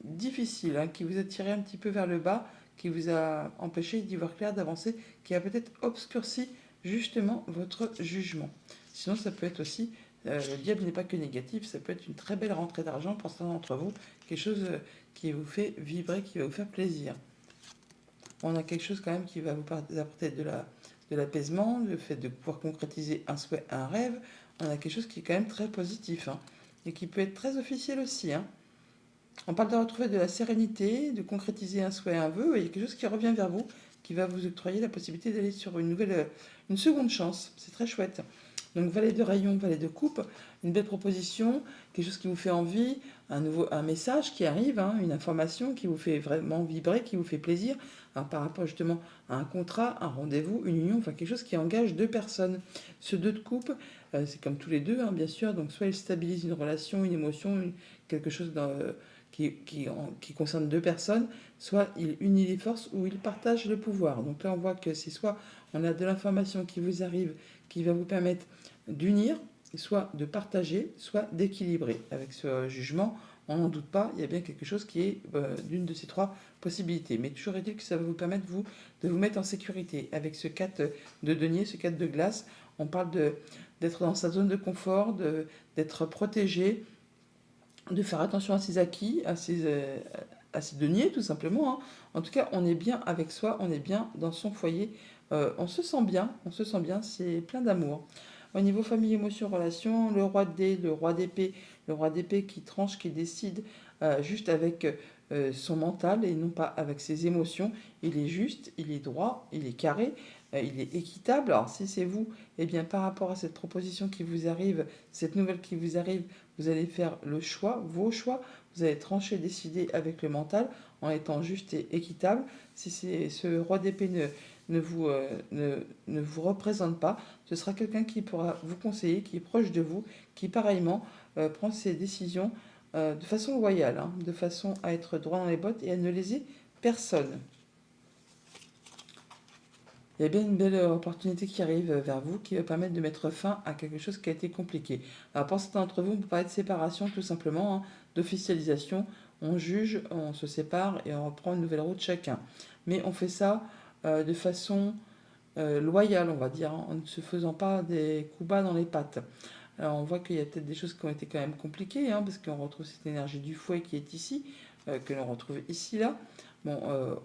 difficile, hein, qui vous a tiré un petit peu vers le bas, qui vous a empêché d'y voir clair, d'avancer, qui a peut-être obscurci justement votre jugement. Sinon, ça peut être aussi, le diable n'est pas que négatif, ça peut être une très belle rentrée d'argent pour certains d'entre vous, quelque chose qui vous fait vibrer, qui va vous faire plaisir. On a quelque chose quand même qui va vous apporter de l'apaisement, le fait de pouvoir concrétiser un souhait, un rêve. On a quelque chose qui est quand même très positif, hein, et qui peut être très officiel aussi, hein. On parle de retrouver de la sérénité, de concrétiser un souhait, un vœu, et il y a quelque chose qui revient vers vous, qui va vous octroyer la possibilité d'aller sur une seconde chance. C'est très chouette. Donc valet de rayon, valet de coupe, une belle proposition, quelque chose qui vous fait envie, un message qui arrive, hein, une information qui vous fait vraiment vibrer, qui vous fait plaisir, hein, par rapport justement à un contrat, un rendez-vous, une union, enfin quelque chose qui engage deux personnes. Ce deux de coupe, c'est comme tous les deux, hein, bien sûr, donc soit il stabilise une relation, une émotion, quelque chose qui concerne deux personnes, soit il unit les forces ou il partage le pouvoir. Donc là on voit que c'est soit on a de l'information qui vous arrive, qui va vous permettre d'unir, soit de partager, soit d'équilibrer. Avec ce jugement, on n'en doute pas, il y a bien quelque chose qui est d'une de ces trois possibilités. Mais toujours est-il que ça va vous permettre de vous mettre en sécurité. Avec ce 4 de denier, ce 4 de glace, on parle d'être dans sa zone de confort, d'être protégé, de faire attention à ses acquis, à ses deniers tout simplement, hein. En tout cas, on est bien avec soi, on est bien dans son foyer, on se sent bien, c'est plein d'amour. Au niveau famille, émotion, relation, le roi de dés, le roi d'épée qui tranche, qui décide juste avec son mental et non pas avec ses émotions. Il est juste, il est droit, il est carré, il est équitable. Alors si c'est vous, eh bien par rapport à cette proposition qui vous arrive, cette nouvelle qui vous arrive, vous allez faire le choix, vos choix, vous allez trancher, décider avec le mental en étant juste et équitable. Si ce roi d'épée ne vous représente pas, ce sera quelqu'un qui pourra vous conseiller, qui est proche de vous, qui pareillement prend ses décisions de façon loyale, hein, de façon à être droit dans les bottes et à ne léser personne. Il y a bien une belle opportunité qui arrive vers vous qui va permettre de mettre fin à quelque chose qui a été compliqué. Alors pour certains d'entre vous, on peut parler de séparation tout simplement, hein, d'officialisation. On juge, on se sépare et on reprend une nouvelle route chacun. Mais on fait ça de façon loyale, on va dire, hein, en ne se faisant pas des coups bas dans les pattes. Alors on voit qu'il y a peut-être des choses qui ont été quand même compliquées, hein, parce qu'on retrouve cette énergie du fouet qui est ici, que l'on retrouve ici, là. Bon,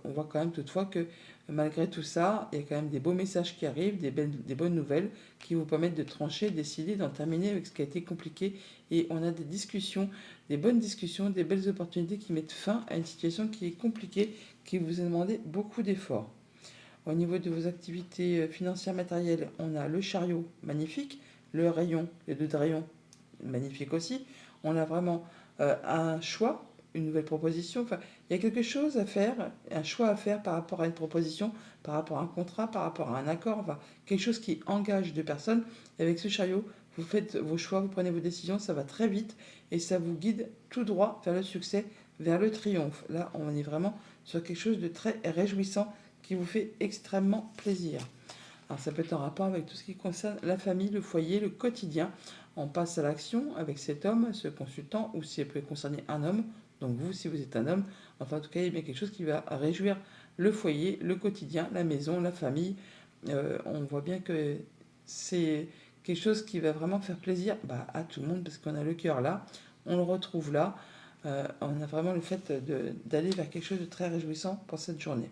on voit quand même toutefois que malgré tout ça, il y a quand même des beaux messages qui arrivent, des bonnes nouvelles qui vous permettent de trancher, décider, d'en terminer avec ce qui a été compliqué. Et on a des discussions, des bonnes discussions, des belles opportunités qui mettent fin à une situation qui est compliquée, qui vous a demandé beaucoup d'efforts. Au niveau de vos activités financières matérielles, on a le chariot, magnifique, le rayon, les deux rayons, magnifique aussi. On a vraiment un choix, une nouvelle proposition. Enfin, il y a quelque chose à faire, un choix à faire par rapport à une proposition, par rapport à un contrat, par rapport à un accord, enfin, quelque chose qui engage deux personnes. Et avec ce chariot, vous faites vos choix, vous prenez vos décisions, ça va très vite et ça vous guide tout droit vers le succès, vers le triomphe. Là, on est vraiment sur quelque chose de très réjouissant qui vous fait extrêmement plaisir. Alors ça peut être en rapport avec tout ce qui concerne la famille, le foyer, le quotidien. On passe à l'action avec cet homme, ce consultant, ou si ça peut concerner un homme, donc vous si vous êtes un homme, enfin en tout cas il y a bien quelque chose qui va réjouir le foyer, le quotidien, la maison, la famille. On voit bien que c'est quelque chose qui va vraiment faire plaisir à tout le monde parce qu'on a le cœur là, on le retrouve là. On a vraiment le fait d'aller vers quelque chose de très réjouissant pour cette journée.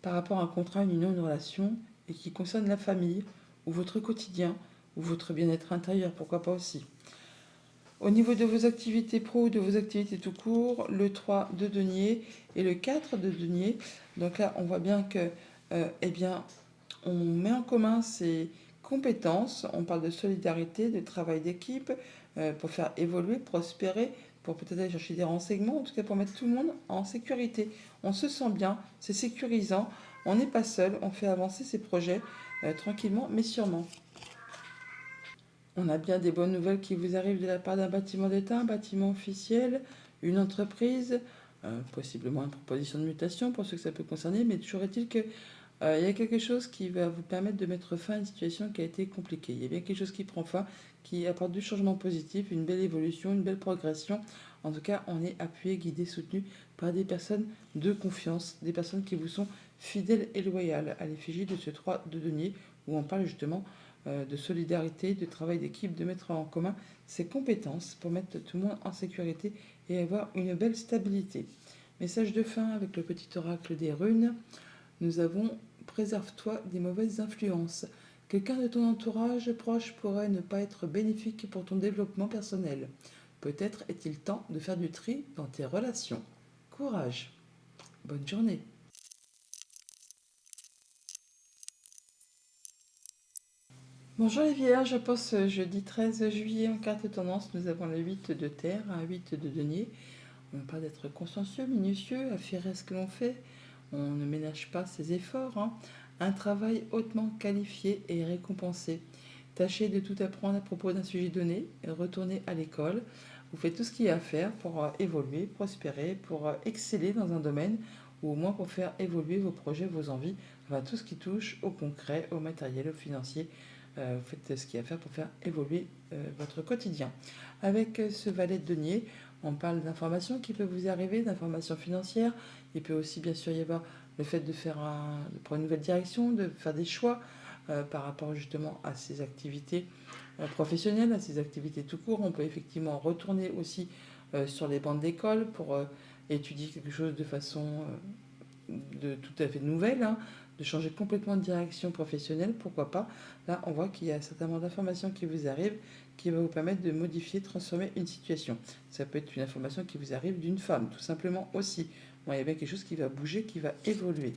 Par rapport à un contrat, une union, une relation, et qui concerne la famille, ou votre quotidien, ou votre bien-être intérieur, pourquoi pas aussi. Au niveau de vos activités pro ou de vos activités tout court, le 3 de denier et le 4 de denier. Donc là, on voit bien que, eh bien, on met en commun ses compétences, on parle de solidarité, de travail d'équipe, pour faire évoluer, prospérer, pour peut-être aller chercher des renseignements, en tout cas pour mettre tout le monde en sécurité. On se sent bien, c'est sécurisant, on n'est pas seul, on fait avancer ses projets tranquillement mais sûrement. On a bien des bonnes nouvelles qui vous arrivent de la part d'un bâtiment d'État, un bâtiment officiel, une entreprise, possiblement une proposition de mutation pour ceux que ça peut concerner, mais toujours est-il que il y a quelque chose qui va vous permettre de mettre fin à une situation qui a été compliquée. Il y a bien quelque chose qui prend fin, qui apporte du changement positif, une belle évolution, une belle progression. En tout cas, on est appuyé, guidé, soutenu par des personnes de confiance, des personnes qui vous sont fidèles et loyales, à l'effigie de ce 3 de denier, où on parle justement de solidarité, de travail d'équipe, de mettre en commun ses compétences pour mettre tout le monde en sécurité et avoir une belle stabilité. Message de fin avec le petit oracle des runes. Nous avons préserve-toi des mauvaises influences. Quelqu'un de ton entourage proche pourrait ne pas être bénéfique pour ton développement personnel. Peut-être est-il temps de faire du tri dans tes relations. Courage. Bonne journée. Bonjour les Vierges, pour ce jeudi 13 juillet en carte tendance, nous avons le 8 de terre, un 8 de denier. On parle d'être consciencieux, minutieux, affairer ce que l'on fait. On ne ménage pas ses efforts, hein. Un travail hautement qualifié et récompensé. Tâchez de tout apprendre à propos d'un sujet donné, retournez à l'école. Vous faites tout ce qu'il y a à faire pour évoluer, prospérer, pour exceller dans un domaine, ou au moins pour faire évoluer vos projets, vos envies, enfin tout ce qui touche au concret, au matériel, au financier. Vous faites ce qu'il y a à faire pour faire évoluer votre quotidien. Avec ce valet de denier, on parle d'informations qui peuvent vous arriver, d'informations financières. Il peut aussi bien sûr y avoir le fait de de prendre une nouvelle direction, de faire des choix par rapport justement à ses activités professionnelles, à ses activités tout court. On peut effectivement retourner aussi sur les bancs d'école pour étudier quelque chose de façon tout à fait nouvelle, hein, de changer complètement de direction professionnelle, pourquoi pas. Là, on voit qu'il y a certainement d'informations qui vous arrivent qui va vous permettre de modifier, transformer une situation. Ça peut être une information qui vous arrive d'une femme, tout simplement aussi. Bon, il y a bien quelque chose qui va bouger, qui va évoluer.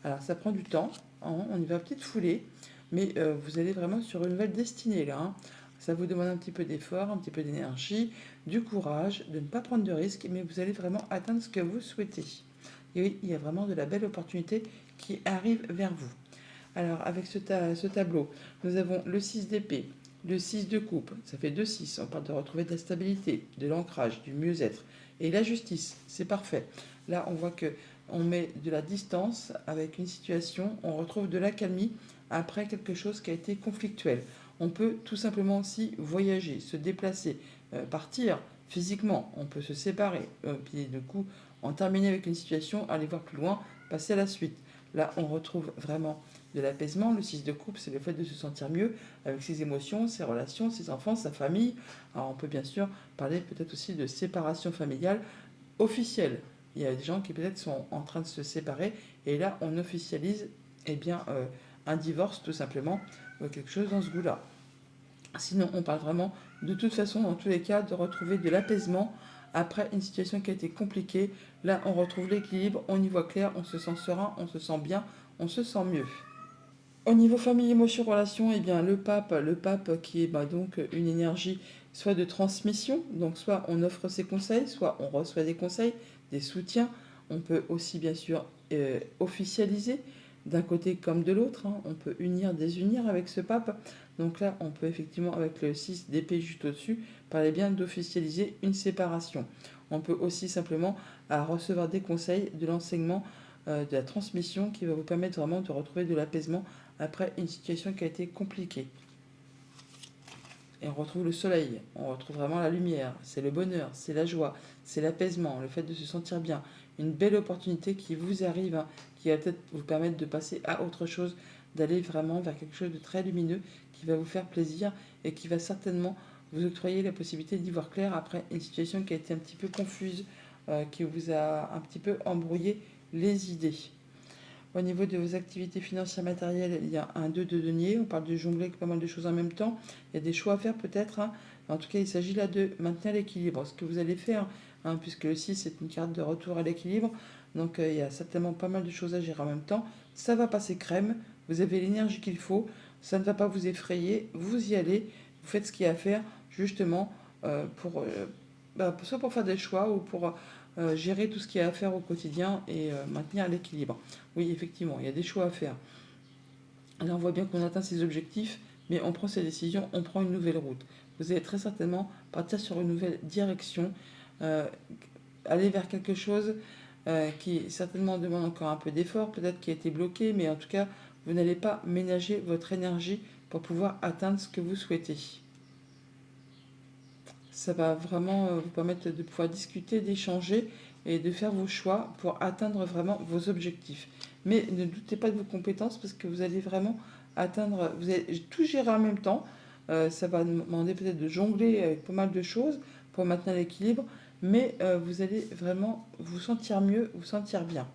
Alors, ça prend du temps, hein, on y va petite foulée, mais vous allez vraiment sur une nouvelle destinée là, hein. Ça vous demande un petit peu d'effort, un petit peu d'énergie, du courage, de ne pas prendre de risques, mais vous allez vraiment atteindre ce que vous souhaitez. Et oui, il y a vraiment de la belle opportunité qui arrive vers vous. Alors, avec ce tableau, nous avons le 6 d'épée, le 6 de coupe, ça fait 2-6. On parle de retrouver de la stabilité, de l'ancrage, du mieux-être. Et la justice, c'est parfait. Là, on voit que on met de la distance avec une situation, on retrouve de l'accalmie après quelque chose qui a été conflictuel. On peut tout simplement aussi voyager, se déplacer, partir physiquement, on peut se séparer, puis du coup, en terminer avec une situation, aller voir plus loin, passer à la suite. Là, on retrouve vraiment de l'apaisement. Le 6 de coupe, c'est le fait de se sentir mieux avec ses émotions, ses relations, ses enfants, sa famille. Alors, on peut bien sûr parler peut-être aussi de séparation familiale officielle. Il y a des gens qui peut-être sont en train de se séparer et là, on officialise eh bien, un divorce tout simplement, quelque chose dans ce goût-là. Sinon, on parle vraiment de toute façon, dans tous les cas, de retrouver de l'apaisement après une situation qui a été compliquée. Là, on retrouve l'équilibre, on y voit clair, on se sent serein, on se sent bien, on se sent mieux. Au niveau famille, émotion, relation, eh bien le pape qui est donc une énergie soit de transmission, donc soit on offre ses conseils, soit on reçoit des conseils, des soutiens. On peut aussi bien sûr officialiser d'un côté comme de l'autre, hein. On peut unir, désunir avec ce pape. Donc là, on peut effectivement avec le 6 d'épée juste au-dessus parler bien d'officialiser une séparation. On peut aussi simplement recevoir des conseils, de l'enseignement, de la transmission qui va vous permettre vraiment de retrouver de l'apaisement après une situation qui a été compliquée. Et on retrouve le soleil, on retrouve vraiment la lumière, c'est le bonheur, c'est la joie, c'est l'apaisement, le fait de se sentir bien. Une belle opportunité qui vous arrive, hein, qui va peut-être vous permettre de passer à autre chose, d'aller vraiment vers quelque chose de très lumineux qui va vous faire plaisir et qui va certainement vous octroyer la possibilité d'y voir clair après une situation qui a été un petit peu confuse, qui vous a un petit peu embrouillé les idées. Au niveau de vos activités financières matérielles, il y a un 2 de denier. On parle de jongler avec pas mal de choses en même temps. Il y a des choix à faire peut-être, hein. En tout cas, il s'agit là de maintenir l'équilibre. Ce que vous allez faire, hein, puisque le 6 est une carte de retour à l'équilibre. Donc il y a certainement pas mal de choses à gérer en même temps. Ça va passer crème. Vous avez l'énergie qu'il faut. Ça ne va pas vous effrayer. Vous y allez. Vous faites ce qu'il y a à faire justement soit pour faire des choix ou pour gérer tout ce qu'il y a à faire au quotidien et maintenir l'équilibre. Oui, effectivement, il y a des choix à faire. Là, on voit bien qu'on atteint ses objectifs, mais on prend ses décisions, on prend une nouvelle route. Vous allez très certainement partir sur une nouvelle direction, euh, aller vers quelque chose qui certainement demande encore un peu d'effort, peut-être qui a été bloqué, mais en tout cas, vous n'allez pas ménager votre énergie pour pouvoir atteindre ce que vous souhaitez. Ça va vraiment vous permettre de pouvoir discuter, d'échanger et de faire vos choix pour atteindre vraiment vos objectifs. Mais ne doutez pas de vos compétences parce que vous allez vraiment atteindre, vous allez tout gérer en même temps. Ça va demander peut-être de jongler avec pas mal de choses pour maintenir l'équilibre, mais vous allez vraiment vous sentir mieux, vous sentir bien.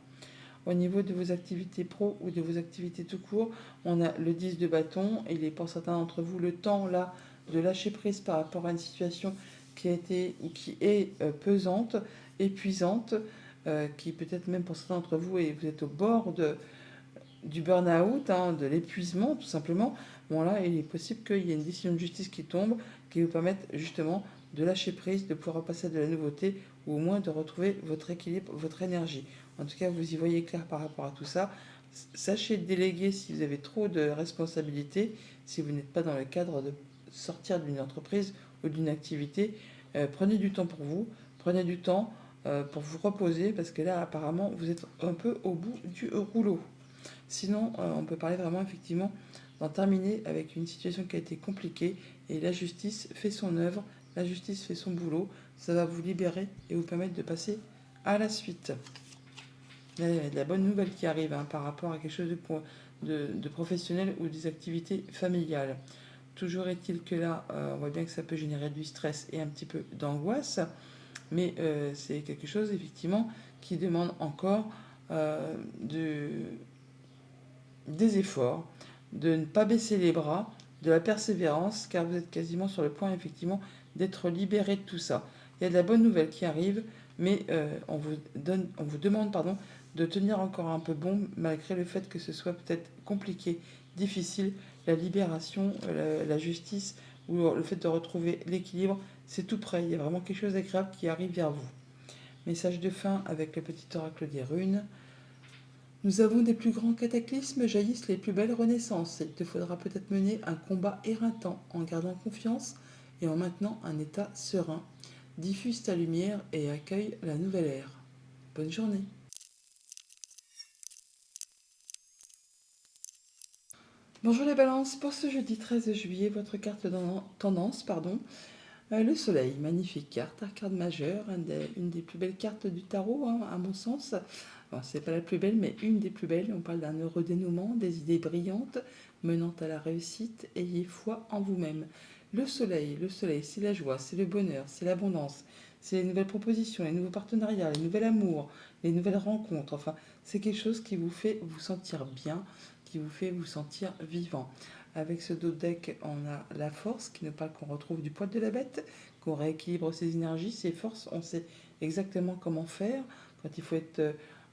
Au niveau de vos activités pro ou de vos activités tout court, on a le 10 de bâton. Et il est pour certains d'entre vous le temps là de lâcher prise par rapport à une situation qui a été ou qui est pesante, épuisante, qui peut-être même pour certains d'entre vous et vous êtes au bord du burn-out, hein, de l'épuisement tout simplement, bon là il est possible qu'il y ait une décision de justice qui tombe, qui vous permette justement de lâcher prise, de pouvoir repasser à de la nouveauté, ou au moins de retrouver votre équilibre, votre énergie. En tout cas, vous y voyez clair par rapport à tout ça. Sachez déléguer si vous avez trop de responsabilités, si vous n'êtes pas dans le cadre de sortir d'une entreprise ou d'une activité. Prenez du temps pour vous, prenez du temps pour vous reposer, parce que là, apparemment, vous êtes un peu au bout du rouleau. Sinon, on peut parler vraiment, effectivement, d'en terminer avec une situation qui a été compliquée, et la justice fait son œuvre, la justice fait son boulot, ça va vous libérer et vous permettre de passer à la suite. Il y a de la bonne nouvelle qui arrive, hein, par rapport à quelque chose de professionnel ou des activités familiales. Toujours est-il que là, on voit bien que ça peut générer du stress et un petit peu d'angoisse, mais c'est quelque chose effectivement qui demande encore de, des efforts, de ne pas baisser les bras, de la persévérance, car vous êtes quasiment sur le point effectivement d'être libéré de tout ça. Il y a de la bonne nouvelle qui arrive, mais on vous demande de tenir encore un peu bon, malgré le fait que ce soit peut-être compliqué, difficile. La libération, la justice, ou le fait de retrouver l'équilibre, c'est tout près. Il y a vraiment quelque chose d'agréable qui arrive vers vous. Message de fin avec le petit oracle des runes. Nous avons des plus grands cataclysmes, jaillissent les plus belles renaissances. Il te faudra peut-être mener un combat éreintant en gardant confiance et en maintenant un état serein. Diffuse ta lumière et accueille la nouvelle ère. Bonne journée. Bonjour les balances, pour ce jeudi 13 juillet, votre carte tendance, le soleil, magnifique carte, arcade majeure, une des plus belles cartes du tarot, hein, à mon sens. Bon, c'est pas la plus belle, mais une des plus belles. On parle d'un heureux dénouement, des idées brillantes menant à la réussite. Ayez foi en vous-même. Le soleil, c'est la joie, c'est le bonheur, c'est l'abondance, c'est les nouvelles propositions, les nouveaux partenariats, les nouvel amour, les nouvelles rencontres. Enfin, c'est quelque chose qui vous fait vous sentir bien, qui vous fait vous sentir vivant. Avec ce dos de deck, on a la force qui nous parle qu'on retrouve du poil de la bête, qu'on rééquilibre ses énergies, ses forces. On sait exactement comment faire quand il faut être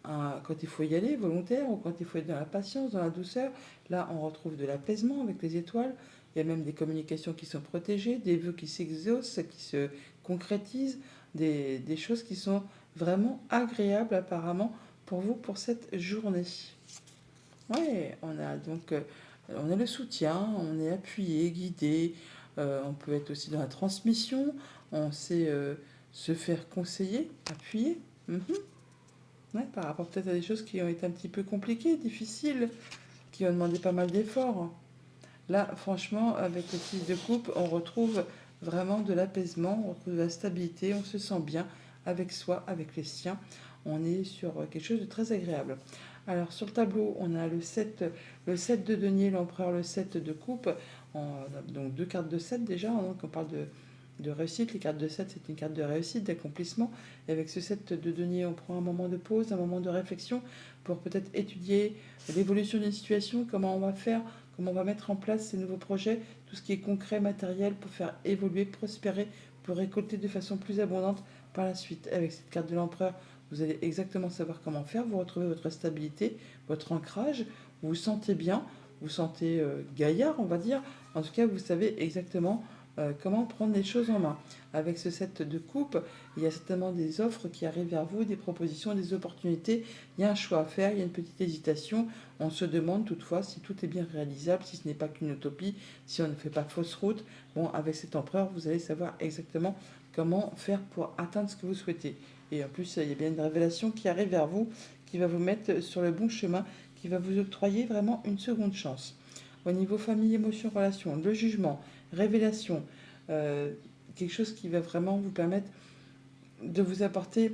quand il faut y aller volontaire, ou quand il faut être dans la patience, dans la douceur. Là, on retrouve de l'apaisement avec les étoiles. Il y a même des communications qui sont protégées, des vœux qui s'exaucent, qui se concrétisent, des choses qui sont vraiment agréables apparemment pour vous pour cette journée. Oui, on a donc on a le soutien, on est appuyé, guidé, on peut être aussi dans la transmission, on sait se faire conseiller, appuyer. Mhm. Ouais, par rapport peut-être à des choses qui ont été un petit peu compliquées, difficiles, qui ont demandé pas mal d'efforts. Là, franchement, avec le 6 de coupe, on retrouve vraiment de l'apaisement, on retrouve de la stabilité, on se sent bien avec soi, avec les siens. On est sur quelque chose de très agréable. Alors sur le tableau, on a le 7 de denier, l'empereur, le 7 de coupe. Donc deux cartes de 7 déjà, hein, donc on parle de réussite. Les cartes de 7, c'est une carte de réussite, d'accomplissement. Et avec ce 7 de denier, on prend un moment de pause, un moment de réflexion pour peut-être étudier l'évolution d'une situation, comment on va faire, comment on va mettre en place ces nouveaux projets, tout ce qui est concret, matériel, pour faire évoluer, prospérer, pour récolter de façon plus abondante par la suite. Avec cette carte de l'empereur, vous allez exactement savoir comment faire, vous retrouvez votre stabilité, votre ancrage, vous vous sentez bien, vous vous sentez gaillard, on va dire. En tout cas, vous savez exactement comment prendre les choses en main. Avec ce set de coupe, il y a certainement des offres qui arrivent vers vous, des propositions, des opportunités. Il y a un choix à faire, il y a une petite hésitation. On se demande toutefois si tout est bien réalisable, si ce n'est pas qu'une utopie, si on ne fait pas fausse route. Bon, avec cet empereur, vous allez savoir exactement comment faire pour atteindre ce que vous souhaitez. Et en plus, il y a bien une révélation qui arrive vers vous, qui va vous mettre sur le bon chemin, qui va vous octroyer vraiment une seconde chance. Au niveau famille, émotion, relation, le jugement, révélation, euh, quelque chose qui va vraiment vous permettre de vous apporter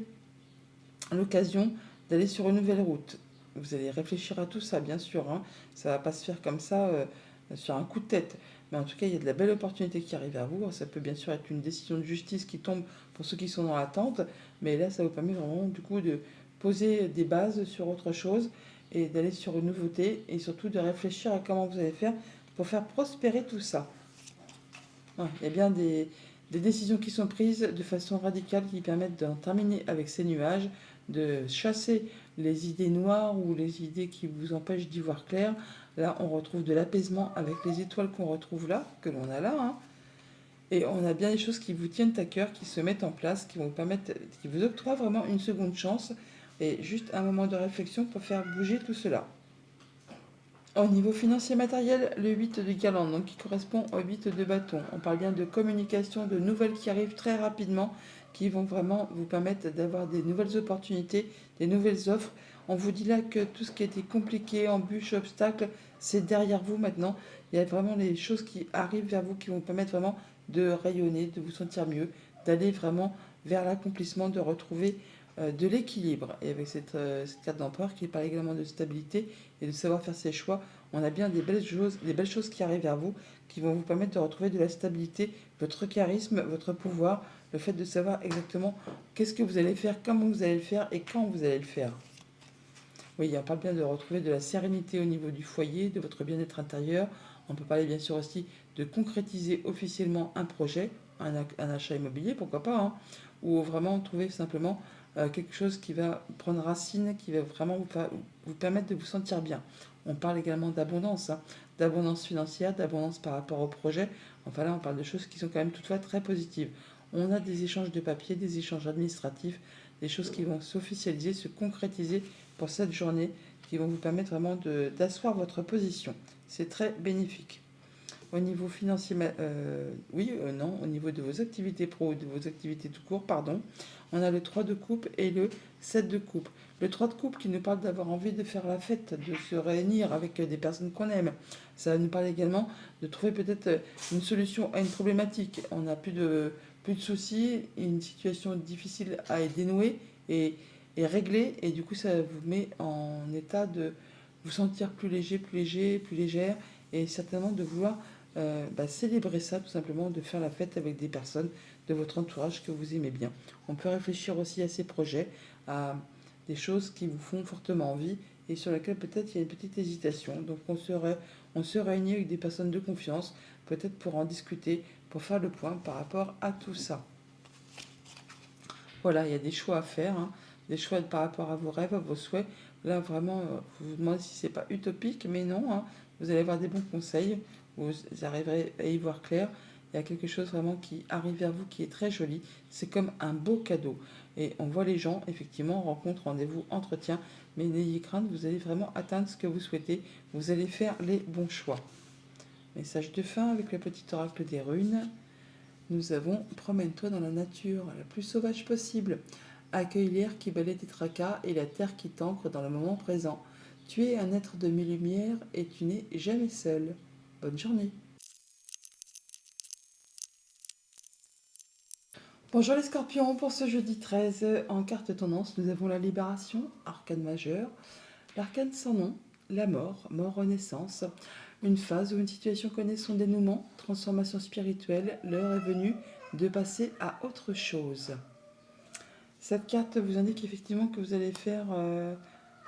l'occasion d'aller sur une nouvelle route. Vous allez réfléchir à tout ça, bien sûr, hein. Ça ne va pas se faire comme ça sur un coup de tête. Mais en tout cas, il y a de la belle opportunité qui arrive à vous. Ça peut bien sûr être une décision de justice qui tombe pour ceux qui sont dans l'attente. Mais là, ça vous permet vraiment du coup de poser des bases sur autre chose et d'aller sur une nouveauté et surtout de réfléchir à comment vous allez faire pour faire prospérer tout ça. Ouais, il y a bien des décisions qui sont prises de façon radicale qui permettent d'en terminer avec ces nuages, de chasser les idées noires ou les idées qui vous empêchent d'y voir clair. Là, on retrouve de l'apaisement avec les étoiles qu'on retrouve là, que l'on a là, hein. Et on a bien des choses qui vous tiennent à cœur, qui se mettent en place, qui vont vous permettre, qui vous octroient vraiment une seconde chance et juste un moment de réflexion pour faire bouger tout cela. Au niveau financier matériel, le 8 de guirlande, donc qui correspond au 8 de bâton. On parle bien de communication, de nouvelles qui arrivent très rapidement, qui vont vraiment vous permettre d'avoir des nouvelles opportunités, des nouvelles offres. On vous dit là que tout ce qui était compliqué, embûches, obstacles, c'est derrière vous maintenant. Il y a vraiment les choses qui arrivent vers vous, qui vont vous permettre vraiment de rayonner, de vous sentir mieux, d'aller vraiment vers l'accomplissement, de retrouver de l'équilibre. Et avec cette carte d'empereur qui parle également de stabilité et de savoir faire ses choix, on a bien des belles choses qui arrivent vers vous, qui vont vous permettre de retrouver de la stabilité, votre charisme, votre pouvoir, le fait de savoir exactement qu'est-ce que vous allez faire, comment vous allez le faire et quand vous allez le faire. Oui, on parle bien de retrouver de la sérénité au niveau du foyer, de votre bien-être intérieur. On peut parler bien sûr aussi de concrétiser officiellement un projet, un achat immobilier, pourquoi pas, hein, ou vraiment trouver simplement quelque chose qui va prendre racine, qui va vraiment vous permettre de vous sentir bien. On parle également d'abondance, hein, d'abondance financière, d'abondance par rapport au projet. Enfin là, on parle de choses qui sont quand même toutefois très positives. On a des échanges de papier, des échanges administratifs, des choses qui vont s'officialiser, se concrétiser pour cette journée, qui vont vous permettre vraiment d'asseoir votre position. C'est très bénéfique. Au niveau financier, non, au niveau de vos activités pro, de vos activités tout court, pardon, on a le 3 de coupe et le 7 de coupe. Le 3 de coupe qui nous parle d'avoir envie de faire la fête, de se réunir avec des personnes qu'on aime. Ça nous parle également de trouver peut-être une solution à une problématique. On n'a plus de soucis, une situation difficile à dénouer et régler, et du coup ça vous met en état de vous sentir plus léger, plus légère, et certainement de vouloir célébrer ça, tout simplement, de faire la fête avec des personnes de votre entourage que vous aimez bien. On peut réfléchir aussi à ces projets, à des choses qui vous font fortement envie et sur lesquelles peut-être il y a une petite hésitation. Donc on se réunit avec des personnes de confiance, peut-être pour en discuter, pour faire le point par rapport à tout ça. Voilà, il y a des choix à faire, hein, des choix par rapport à vos rêves, à vos souhaits. Là, vraiment, vous vous demandez si c'est pas utopique, mais non, hein, vous allez avoir des bons conseils, vous arriverez à y voir clair. Il y a quelque chose vraiment qui arrive vers vous qui est très joli. C'est comme un beau cadeau. Et on voit les gens, effectivement, rencontre, rendez-vous, entretien. Mais n'ayez crainte, vous allez vraiment atteindre ce que vous souhaitez. Vous allez faire les bons choix. Message de fin avec le petit oracle des runes. Nous avons promène-toi dans la nature la plus sauvage possible. Accueille l'air qui balaie tes tracas et la terre qui t'ancre dans le moment présent. Tu es un être de mille lumières et tu n'es jamais seul. Bonne journée. Bonjour les scorpions, pour ce jeudi 13, en carte tendance, nous avons la libération, arcane majeur, l'arcane sans nom, la mort, renaissance, une phase ou une situation connaît son dénouement, transformation spirituelle, l'heure est venue de passer à autre chose. Cette carte vous indique effectivement que vous allez faire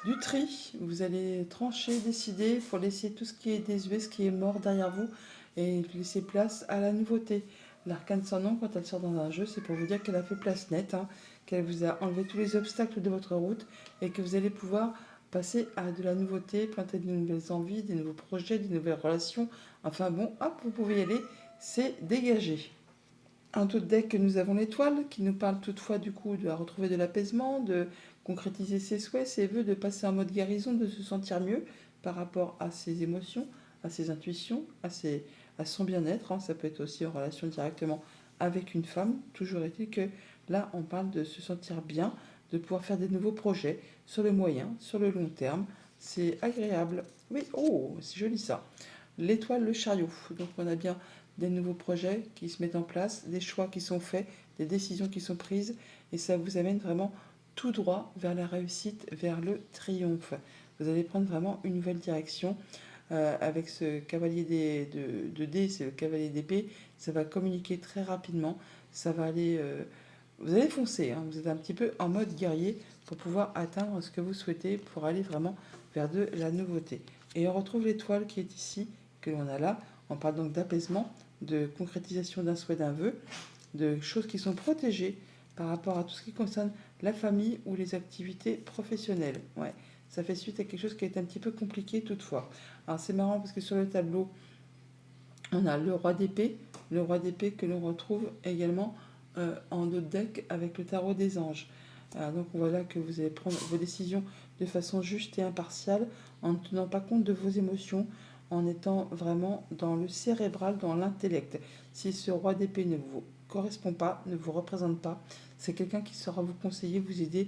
du tri, vous allez trancher, décider pour laisser tout ce qui est désuet, ce qui est mort derrière vous et laisser place à la nouveauté. L'arcane sans nom, quand elle sort dans un jeu, c'est pour vous dire qu'elle a fait place nette, hein, qu'elle vous a enlevé tous les obstacles de votre route et que vous allez pouvoir passer à de la nouveauté, planter de nouvelles envies, des nouveaux projets, des nouvelles relations. Enfin bon, hop, vous pouvez y aller, c'est dégagé. Un autre deck, nous avons l'étoile, qui nous parle toutefois du coup de retrouver de l'apaisement, de concrétiser ses souhaits, ses vœux, de passer en mode guérison, de se sentir mieux par rapport à ses émotions, à ses intuitions, à son bien-être, hein. Ça peut être aussi en relation directement avec une femme. Toujours est-il que là, on parle de se sentir bien, de pouvoir faire des nouveaux projets sur le moyen, sur le long terme. C'est agréable. Oui, oh, c'est joli ça. L'étoile, le chariot. Donc on a bien des nouveaux projets qui se mettent en place, des choix qui sont faits, des décisions qui sont prises, et ça vous amène vraiment tout droit vers la réussite, vers le triomphe. Vous allez prendre vraiment une nouvelle direction avec ce cavalier de dés, c'est le cavalier d'épée. Ça va communiquer très rapidement, ça va aller... vous allez foncer, hein, vous êtes un petit peu en mode guerrier pour pouvoir atteindre ce que vous souhaitez, pour aller vraiment vers de la nouveauté. Et on retrouve l'étoile qui est ici, que l'on a là. On parle donc d'apaisement, de concrétisation d'un souhait, d'un vœu, de choses qui sont protégées par rapport à tout ce qui concerne la famille ou les activités professionnelles. Ouais, ça fait suite à quelque chose qui est un petit peu compliqué toutefois. Alors c'est marrant parce que sur le tableau, on a le roi d'épée que l'on retrouve également en autre deck avec le tarot des anges. Donc voilà que vous allez prendre vos décisions de façon juste et impartiale, en ne tenant pas compte de vos émotions, en étant vraiment dans le cérébral, dans l'intellect. Si ce roi d'épée ne vous correspond pas, ne vous représente pas, c'est quelqu'un qui saura vous conseiller, vous aider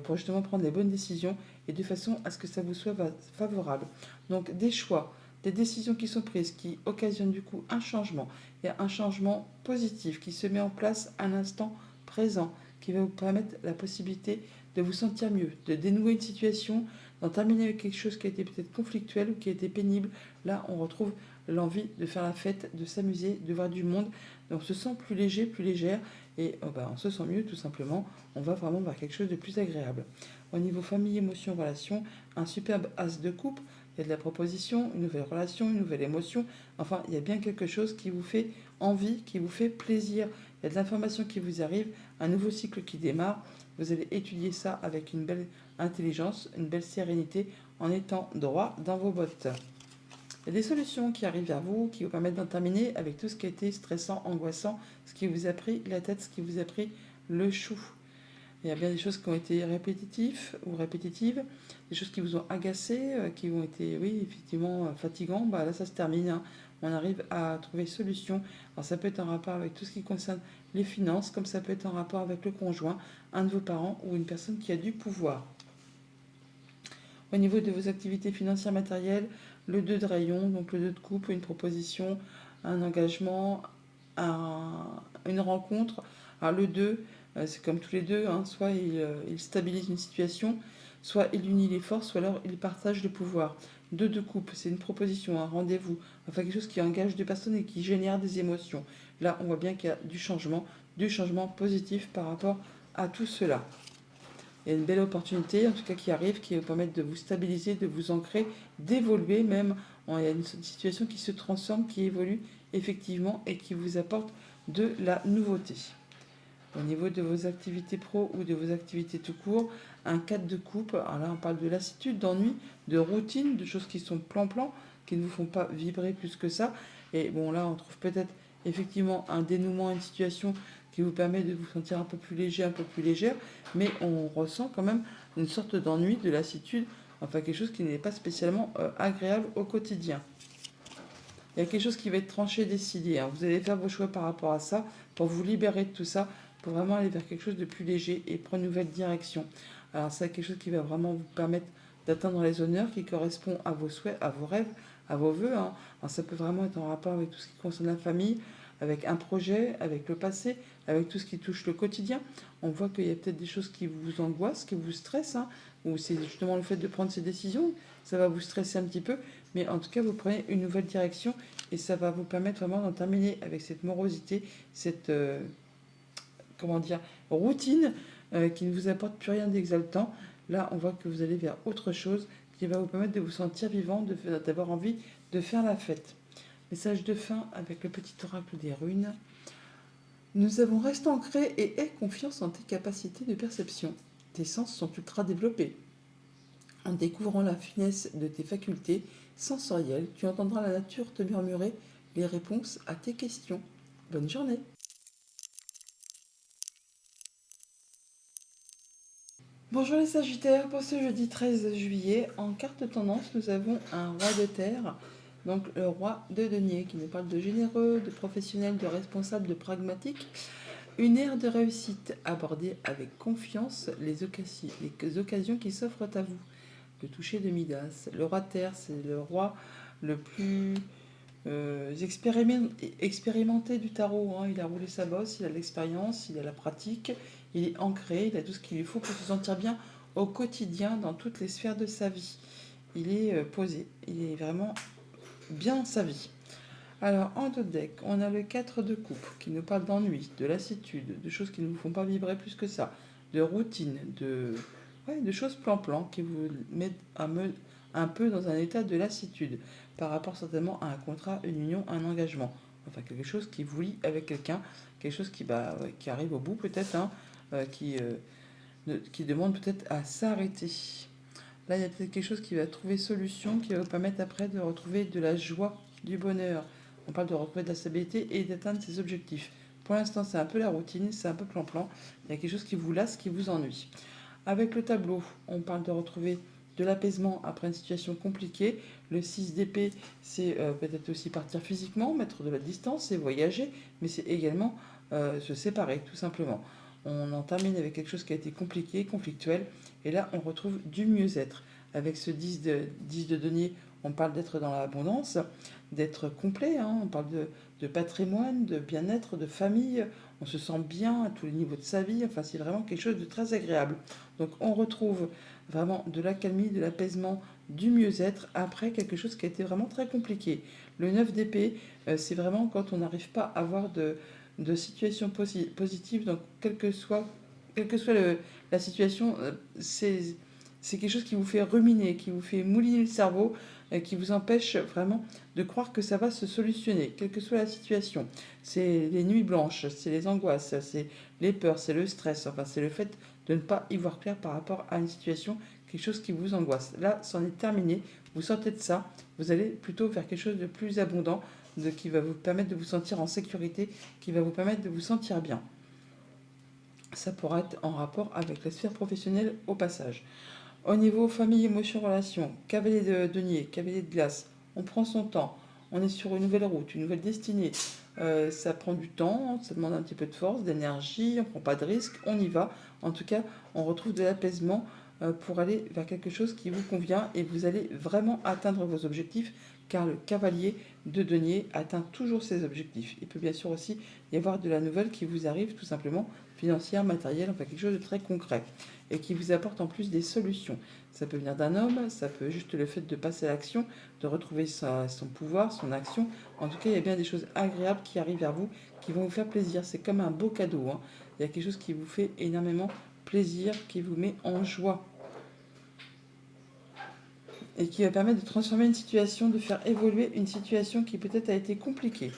pour justement prendre les bonnes décisions et de façon à ce que ça vous soit favorable. Donc des choix, des décisions qui sont prises, qui occasionnent du coup un changement. Il y a un changement positif qui se met en place à l'instant présent, qui va vous permettre la possibilité de vous sentir mieux, de dénouer une situation, d'en terminer avec quelque chose qui a été peut-être conflictuel ou qui a été pénible. Là, on retrouve l'envie de faire la fête, de s'amuser, de voir du monde. Donc, on se sent plus léger, plus légère et on se sent mieux tout simplement. On va vraiment vers quelque chose de plus agréable. Au niveau famille, émotion, relation, un superbe as de coupe. Il y a de la proposition, une nouvelle relation, une nouvelle émotion. Enfin, il y a bien quelque chose qui vous fait envie, qui vous fait plaisir. Il y a de l'information qui vous arrive, un nouveau cycle qui démarre. Vous allez étudier ça avec une belle intelligence, une belle sérénité, en étant droit dans vos bottes. Il y a des solutions qui arrivent vers vous, qui vous permettent d'en terminer avec tout ce qui a été stressant, angoissant, ce qui vous a pris la tête, ce qui vous a pris le chou. Il y a bien des choses qui ont été répétitives, des choses qui vous ont agacé, qui ont été, oui, effectivement, fatigants. Bah, là, ça se termine, hein. On arrive à trouver solution. Alors, ça peut être en rapport avec tout ce qui concerne les finances, comme ça peut être en rapport avec le conjoint, un de vos parents ou une personne qui a du pouvoir. Au niveau de vos activités financières matérielles, le 2 de rayon, donc le 2 de coupe, une proposition, un engagement, une rencontre. Alors le 2, c'est comme tous les deux, hein, soit il stabilise une situation, soit il unit les forces, soit alors il partage le pouvoir. 2 de coupe, c'est une proposition, un rendez-vous, enfin quelque chose qui engage deux personnes et qui génère des émotions. Là, on voit bien qu'il y a du changement positif par rapport à tout cela. Il y a une belle opportunité, en tout cas qui arrive, qui va vous permettre de vous stabiliser, de vous ancrer, d'évoluer même. Il y a une situation qui se transforme, qui évolue effectivement et qui vous apporte de la nouveauté. Au niveau de vos activités pro ou de vos activités tout court, un 4 de coupe, alors là on parle de lassitude, d'ennui, de routine, de choses qui sont plan-plan, qui ne vous font pas vibrer plus que ça. Et bon là on trouve peut-être effectivement un dénouement à une situation qui vous permet de vous sentir un peu plus léger, un peu plus légère, mais on ressent quand même une sorte d'ennui, de lassitude, enfin quelque chose qui n'est pas spécialement agréable au quotidien. Il y a quelque chose qui va être tranché, décidé, hein. Vous allez faire vos choix par rapport à ça pour vous libérer de tout ça, pour vraiment aller vers quelque chose de plus léger et prendre une nouvelle direction. Alors c'est quelque chose qui va vraiment vous permettre d'atteindre les honneurs qui correspondent à vos souhaits, à vos rêves, à vos voeux, hein. Alors ça peut vraiment être en rapport avec tout ce qui concerne la famille, avec un projet, avec le passé, avec tout ce qui touche le quotidien. On voit qu'il y a peut-être des choses qui vous angoissent, qui vous stressent, hein, ou c'est justement le fait de prendre ces décisions, ça va vous stresser un petit peu, mais en tout cas vous prenez une nouvelle direction et ça va vous permettre vraiment d'en terminer avec cette morosité, cette comment dire, routine qui ne vous apporte plus rien d'exaltant. Là, on voit que vous allez vers autre chose qui va vous permettre de vous sentir vivant, d'avoir envie de faire la fête. Message de fin avec le petit oracle des runes. Nous avons reste ancré et aie confiance en tes capacités de perception. Tes sens sont ultra développés. En découvrant la finesse de tes facultés sensorielles, tu entendras la nature te murmurer les réponses à tes questions. Bonne journée! Bonjour les Sagittaires, pour ce jeudi 13 juillet, en carte tendance, nous avons un roi de terre, donc le roi de denier, qui nous parle de généreux, de professionnel, de responsable, de pragmatique. Une ère de réussite abordée avec confiance les occasions qui s'offrent à vous. Le toucher de Midas. Le roi de terre, c'est le roi le plus expérimenté du tarot, hein. Il a roulé sa bosse, il a l'expérience, il a la pratique, il est ancré, il a tout ce qu'il lui faut pour se sentir bien au quotidien dans toutes les sphères de sa vie. Il est posé, il est vraiment bien dans sa vie. Alors, en deux deck, on a le 4 de coupe qui nous parle d'ennui, de lassitude, de choses qui ne vous font pas vibrer plus que ça, de routine, de choses plan-plan qui vous mettent un peu dans un état de lassitude par rapport certainement à un contrat, une union, un engagement. Enfin, quelque chose qui vous lie avec quelqu'un, quelque chose qui arrive au bout peut-être, hein, qui demandent peut-être à s'arrêter. Là, il y a peut-être quelque chose qui va trouver solution, qui va vous permettre après de retrouver de la joie, du bonheur. On parle de retrouver de la stabilité et d'atteindre ses objectifs. Pour l'instant, c'est un peu la routine, c'est un peu plan-plan. Il y a quelque chose qui vous lasse, qui vous ennuie. Avec le tableau, on parle de retrouver de l'apaisement après une situation compliquée. Le 6 d'épée, c'est peut-être aussi partir physiquement, mettre de la distance, c'est voyager, mais c'est également se séparer, tout simplement. On en termine avec quelque chose qui a été compliqué, conflictuel, et là, on retrouve du mieux-être. Avec ce 10 de denier, on parle d'être dans l'abondance, d'être complet, hein. On parle de patrimoine, de bien-être, de famille. On se sent bien à tous les niveaux de sa vie. Enfin, c'est vraiment quelque chose de très agréable. Donc, on retrouve vraiment de l'accalmie, de l'apaisement, du mieux-être après quelque chose qui a été vraiment très compliqué. Le 9 d'épée, c'est vraiment quand on n'arrive pas à avoir de situation positive. Donc, quelle que soit la situation, c'est quelque chose qui vous fait ruminer, qui vous fait mouliner le cerveau, qui vous empêche vraiment de croire que ça va se solutionner, quelle que soit la situation. C'est les nuits blanches, c'est les angoisses, c'est les peurs, c'est le stress, enfin c'est le fait de ne pas y voir clair par rapport à une situation, quelque chose qui vous angoisse. Là, c'en est terminé, vous sortez de ça, vous allez plutôt faire quelque chose de plus abondant, qui va vous permettre de vous sentir en sécurité, qui va vous permettre de vous sentir bien. Ça pourra être en rapport avec la sphère professionnelle au passage. Au niveau famille, émotion, relation, cavalier de denier, cavalier de glace, on prend son temps, on est sur une nouvelle route, une nouvelle destinée. Ça prend du temps, ça demande un petit peu de force, d'énergie, on ne prend pas de risques, on y va. En tout cas, on retrouve de l'apaisement pour aller vers quelque chose qui vous convient et vous allez vraiment atteindre vos objectifs car le cavalier de denier atteint toujours ses objectifs. Il peut bien sûr aussi y avoir de la nouvelle qui vous arrive tout simplement financière, matérielle, enfin quelque chose de très concret et qui vous apporte en plus des solutions. Ça peut venir d'un homme, ça peut juste le fait de passer à l'action, de retrouver son pouvoir, son action. En tout cas, il y a bien des choses agréables qui arrivent vers vous, qui vont vous faire plaisir. C'est comme un beau cadeau, hein. Il y a quelque chose qui vous fait énormément plaisir, qui vous met en joie et qui va permettre de transformer une situation, de faire évoluer une situation qui peut-être a été compliquée.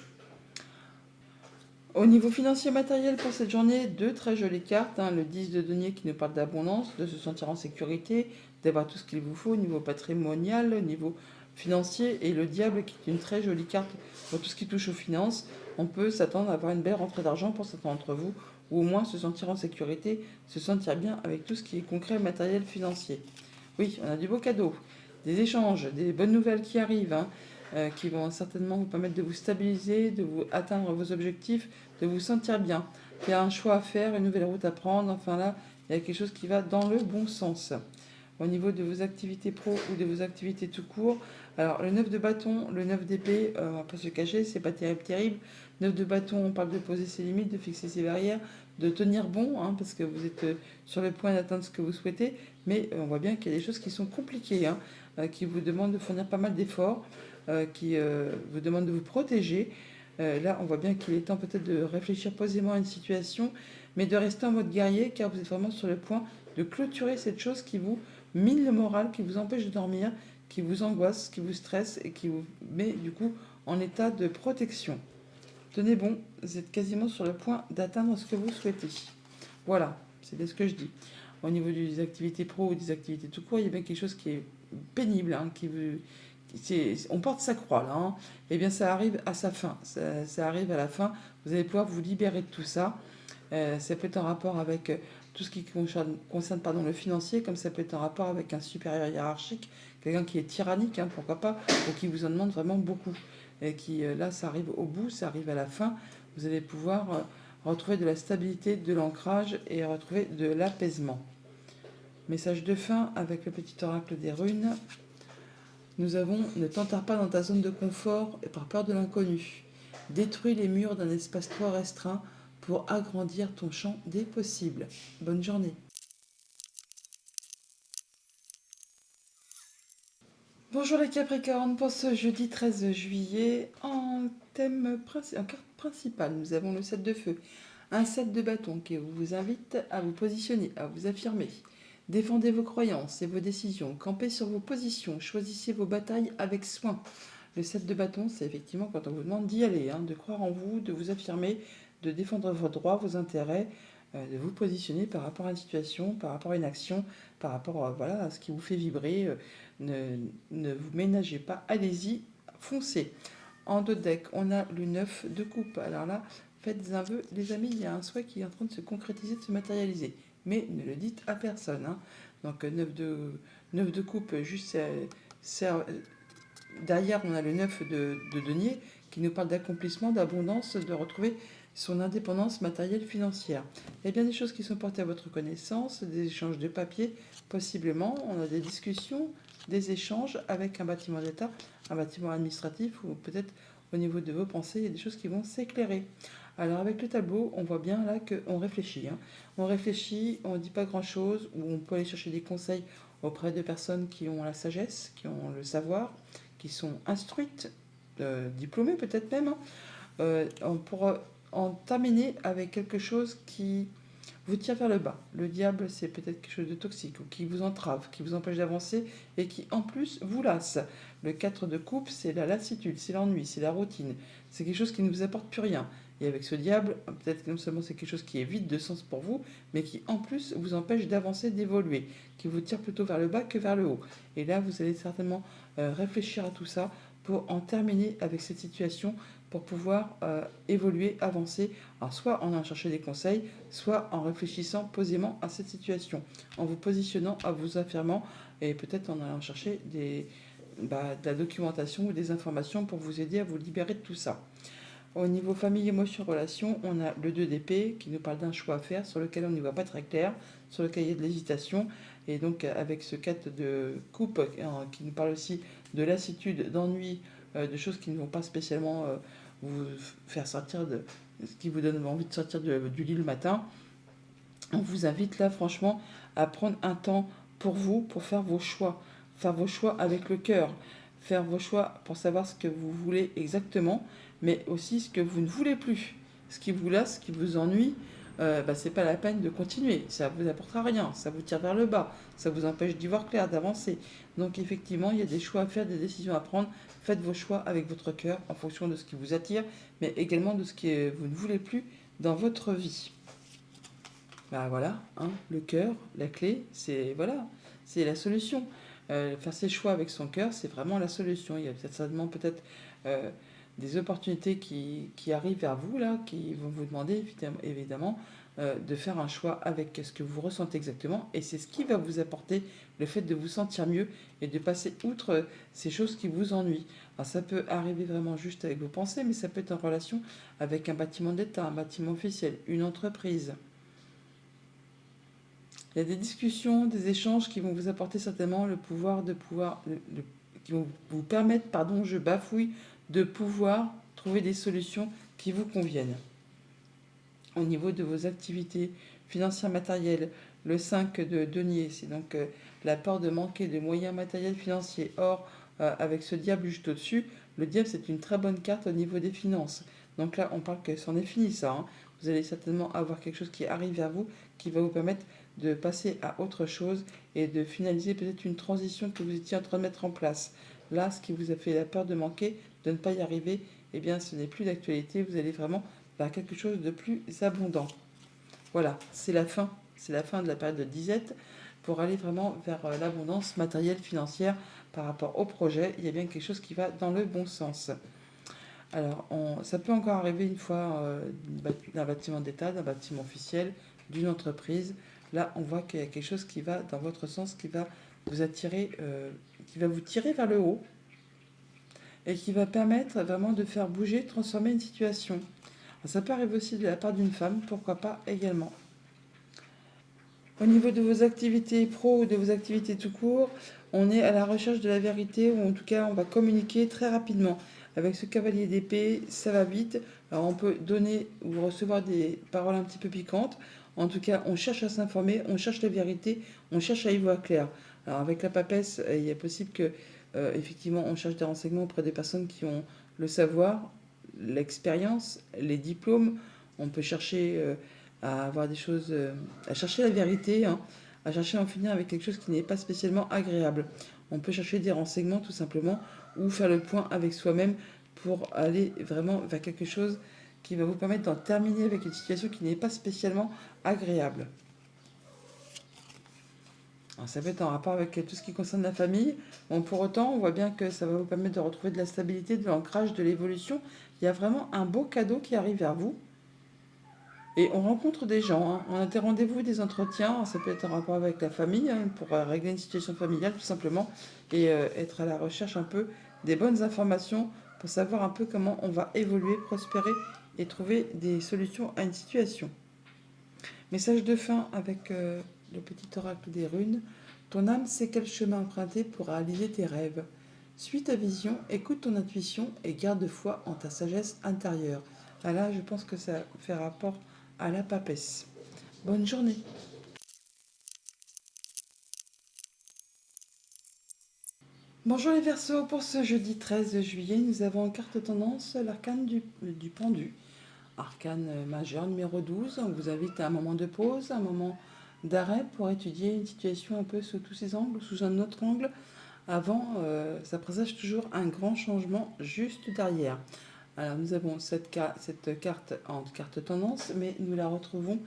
Au niveau financier matériel pour cette journée, deux très jolies cartes, hein. Le 10 de denier qui nous parle d'abondance, de se sentir en sécurité, d'avoir tout ce qu'il vous faut au niveau patrimonial, au niveau financier, et le diable qui est une très jolie carte pour tout ce qui touche aux finances. On peut s'attendre à avoir une belle rentrée d'argent pour certains d'entre vous, ou au moins se sentir en sécurité, se sentir bien avec tout ce qui est concret, matériel, financier. Oui, on a du beau cadeau, des échanges, des bonnes nouvelles qui arrivent, hein, qui vont certainement vous permettre de vous stabiliser, de vous atteindre vos objectifs, de vous sentir bien. Il y a un choix à faire, une nouvelle route à prendre, enfin là, il y a quelque chose qui va dans le bon sens. Au niveau de vos activités pro ou de vos activités tout court, alors le 9 de bâton, le 9 d'épée, on va pas se cacher, c'est pas terrible. 9 de bâton, on parle de poser ses limites, de fixer ses barrières, de tenir bon, hein, parce que vous êtes sur le point d'atteindre ce que vous souhaitez, mais on voit bien qu'il y a des choses qui sont compliquées, hein, qui vous demandent de fournir pas mal d'efforts, qui vous demandent de vous protéger. Là, on voit bien qu'il est temps peut-être de réfléchir posément à une situation, mais de rester en mode guerrier, car vous êtes vraiment sur le point de clôturer cette chose qui vous mine le moral, qui vous empêche de dormir, qui vous angoisse, qui vous stresse et qui vous met du coup en état de protection. Tenez bon, vous êtes quasiment sur le point d'atteindre ce que vous souhaitez. Voilà, c'est bien ce que je dis. Au niveau des activités pro ou des activités tout court, il y a bien quelque chose qui est pénible, hein, on porte sa croix là, hein. Et bien ça arrive à sa fin, ça arrive à la fin, vous allez pouvoir vous libérer de tout ça. Ça peut être en rapport avec tout ce qui concerne le financier, comme ça peut être en rapport avec un supérieur hiérarchique, quelqu'un qui est tyrannique, hein, pourquoi pas, ou qui vous en demande vraiment beaucoup. Et qui, là, ça arrive au bout, ça arrive à la fin. Vous allez pouvoir retrouver de la stabilité, de l'ancrage et retrouver de l'apaisement. Message de fin avec le petit oracle des runes. Nous avons « Ne t'enterre pas dans ta zone de confort et par peur de l'inconnu. Détruis les murs d'un espace trop restreint pour agrandir ton champ des possibles. » Bonne journée. Bonjour les Capricornes, pour ce jeudi 13 juillet, en carte principale, nous avons le 7 de feu, un 7 de bâton qui vous invite à vous positionner, à vous affirmer. Défendez vos croyances et vos décisions, campez sur vos positions, choisissez vos batailles avec soin. Le 7 de bâton, c'est effectivement quand on vous demande d'y aller, hein, de croire en vous, de vous affirmer, de défendre vos droits, vos intérêts, de vous positionner par rapport à une situation, par rapport à une action, par rapport voilà, à ce qui vous fait vibrer. Ne vous ménagez pas, allez-y, foncez. En dos de deck, on a le 9 de coupe. Alors là, faites un vœu, les amis, il y a un souhait qui est en train de se concrétiser, de se matérialiser. Mais ne le dites à personne, hein. Donc 9 de coupe, juste derrière, on a le 9 de denier qui nous parle d'accomplissement, d'abondance, de retrouver son indépendance matérielle financière. Il y a bien des choses qui sont portées à votre connaissance, des échanges de papier, possiblement. On a des discussions, des échanges avec un bâtiment d'État, un bâtiment administratif, ou peut-être au niveau de vos pensées, il y a des choses qui vont s'éclairer. Alors avec le tableau, on voit bien là qu'on réfléchit, hein. On réfléchit, on ne dit pas grand-chose, ou on peut aller chercher des conseils auprès de personnes qui ont la sagesse, qui ont le savoir, qui sont instruites, diplômées peut-être même, hein, pour en terminer avec quelque chose qui vous tire vers le bas. Le diable, c'est peut-être quelque chose de toxique, ou qui vous entrave, qui vous empêche d'avancer, et qui en plus vous lasse. Le 4 de coupe, c'est la lassitude, c'est l'ennui, c'est la routine. C'est quelque chose qui ne vous apporte plus rien. Et avec ce diable, peut-être que non seulement c'est quelque chose qui est vide de sens pour vous, mais qui en plus vous empêche d'avancer, d'évoluer, qui vous tire plutôt vers le bas que vers le haut. Et là, vous allez certainement réfléchir à tout ça pour en terminer avec cette situation, pour pouvoir évoluer, avancer, alors soit en allant chercher des conseils, soit en réfléchissant posément à cette situation, en vous positionnant, en vous affirmant, et peut-être en allant chercher de la documentation ou des informations pour vous aider à vous libérer de tout ça. Au niveau famille, émotion, relation, on a le 2 d'épée qui nous parle d'un choix à faire sur lequel on n'y voit pas très clair, sur lequel il y a de l'hésitation. Et donc avec ce 4 de coupe qui nous parle aussi de lassitude, d'ennui, de choses qui ne vont pas spécialement vous faire sortir de ce qui vous donne envie de sortir du lit le matin, on vous invite là franchement à prendre un temps pour vous, pour faire vos choix. Faire vos choix avec le cœur. Faire vos choix pour savoir ce que vous voulez exactement, mais aussi ce que vous ne voulez plus. Ce qui vous lasse, ce qui vous ennuie, c'est pas la peine de continuer. Ça vous apportera rien. Ça vous tire vers le bas. Ça vous empêche d'y voir clair, d'avancer. Donc effectivement, il y a des choix à faire, des décisions à prendre. Faites vos choix avec votre cœur en fonction de ce qui vous attire, mais également de ce que vous ne voulez plus dans votre vie. Bah voilà, hein, le cœur, la clé, c'est voilà, c'est la solution. Faire ses choix avec son cœur, c'est vraiment la solution. Il y a peut-être certainement peut-être des opportunités qui arrivent vers vous là, qui vont vous demander évidemment de faire un choix avec ce que vous ressentez exactement, et c'est ce qui va vous apporter le fait de vous sentir mieux et de passer outre ces choses qui vous ennuient. Alors ça peut arriver vraiment juste avec vos pensées, mais ça peut être en relation avec un bâtiment d'État, un bâtiment officiel, une entreprise. Il y a des discussions, des échanges qui vont vous apporter certainement le pouvoir qui vont vous permettre, pardon, je bafouille, de pouvoir trouver des solutions qui vous conviennent. Au niveau de vos activités financières matérielles, le 5 de denier, c'est donc la peur de manquer de moyens matériels financiers. Or, avec ce diable juste au-dessus, le diable c'est une très bonne carte au niveau des finances. Donc là, on parle que c'en est fini ça, hein. Vous allez certainement avoir quelque chose qui arrive vers vous, qui va vous permettre de passer à autre chose et de finaliser peut-être une transition que vous étiez en train de mettre en place. Là, ce qui vous a fait la peur de manquer, de ne pas y arriver, eh bien ce n'est plus d'actualité, vous allez vraiment vers quelque chose de plus abondant. Voilà, c'est la fin de la période de disette pour aller vraiment vers l'abondance matérielle, financière par rapport au projet. Il y a bien quelque chose qui va dans le bon sens. Alors, ça peut encore arriver une fois d'un bâtiment d'État, d'un bâtiment officiel, d'une entreprise. Là, on voit qu'il y a quelque chose qui va dans votre sens, qui va vous attirer, qui va vous tirer vers le haut et qui va permettre vraiment de faire bouger, transformer une situation. Alors, ça peut arriver aussi de la part d'une femme, pourquoi pas également. Au niveau de vos activités pro ou de vos activités tout court, on est à la recherche de la vérité, ou en tout cas on va communiquer très rapidement. Avec ce cavalier d'épée, ça va vite. Alors on peut donner ou recevoir des paroles un petit peu piquantes. En tout cas, on cherche à s'informer, on cherche la vérité, on cherche à y voir clair. Alors avec la papesse, il est possible que effectivement on cherche des renseignements auprès des personnes qui ont le savoir, l'expérience, les diplômes. On peut chercher à avoir des choses, à chercher la vérité, hein, à chercher à en finir avec quelque chose qui n'est pas spécialement agréable. On peut chercher des renseignements tout simplement, ou faire le point avec soi-même pour aller vraiment vers quelque chose qui va vous permettre d'en terminer avec une situation qui n'est pas spécialement agréable. Alors, ça peut être en rapport avec tout ce qui concerne la famille. Bon, pour autant, on voit bien que ça va vous permettre de retrouver de la stabilité, de l'ancrage, de l'évolution. Il y a vraiment un beau cadeau qui arrive vers vous. Et on rencontre des gens, hein. On a des rendez-vous, des entretiens. Ça peut être en rapport avec la famille, hein, pour régler une situation familiale tout simplement. Et être à la recherche un peu des bonnes informations pour savoir un peu comment on va évoluer, prospérer et trouver des solutions à une situation. Message de fin avec le petit oracle des runes. Ton âme sait quel chemin emprunter pour réaliser tes rêves. Suis ta vision, écoute ton intuition et garde foi en ta sagesse intérieure. Ah là, je pense que ça fait rapport à la papesse. Bonne journée. Bonjour les Verseaux, pour ce jeudi 13 juillet, nous avons en carte tendance l'arcane du pendu. Arcane majeur numéro 12, on vous invite à un moment de pause, un moment d'arrêt pour étudier une situation un peu sous tous ses angles, sous un autre angle. Avant, ça présage toujours un grand changement juste derrière. Alors nous avons cette carte en carte tendance, mais nous la retrouvons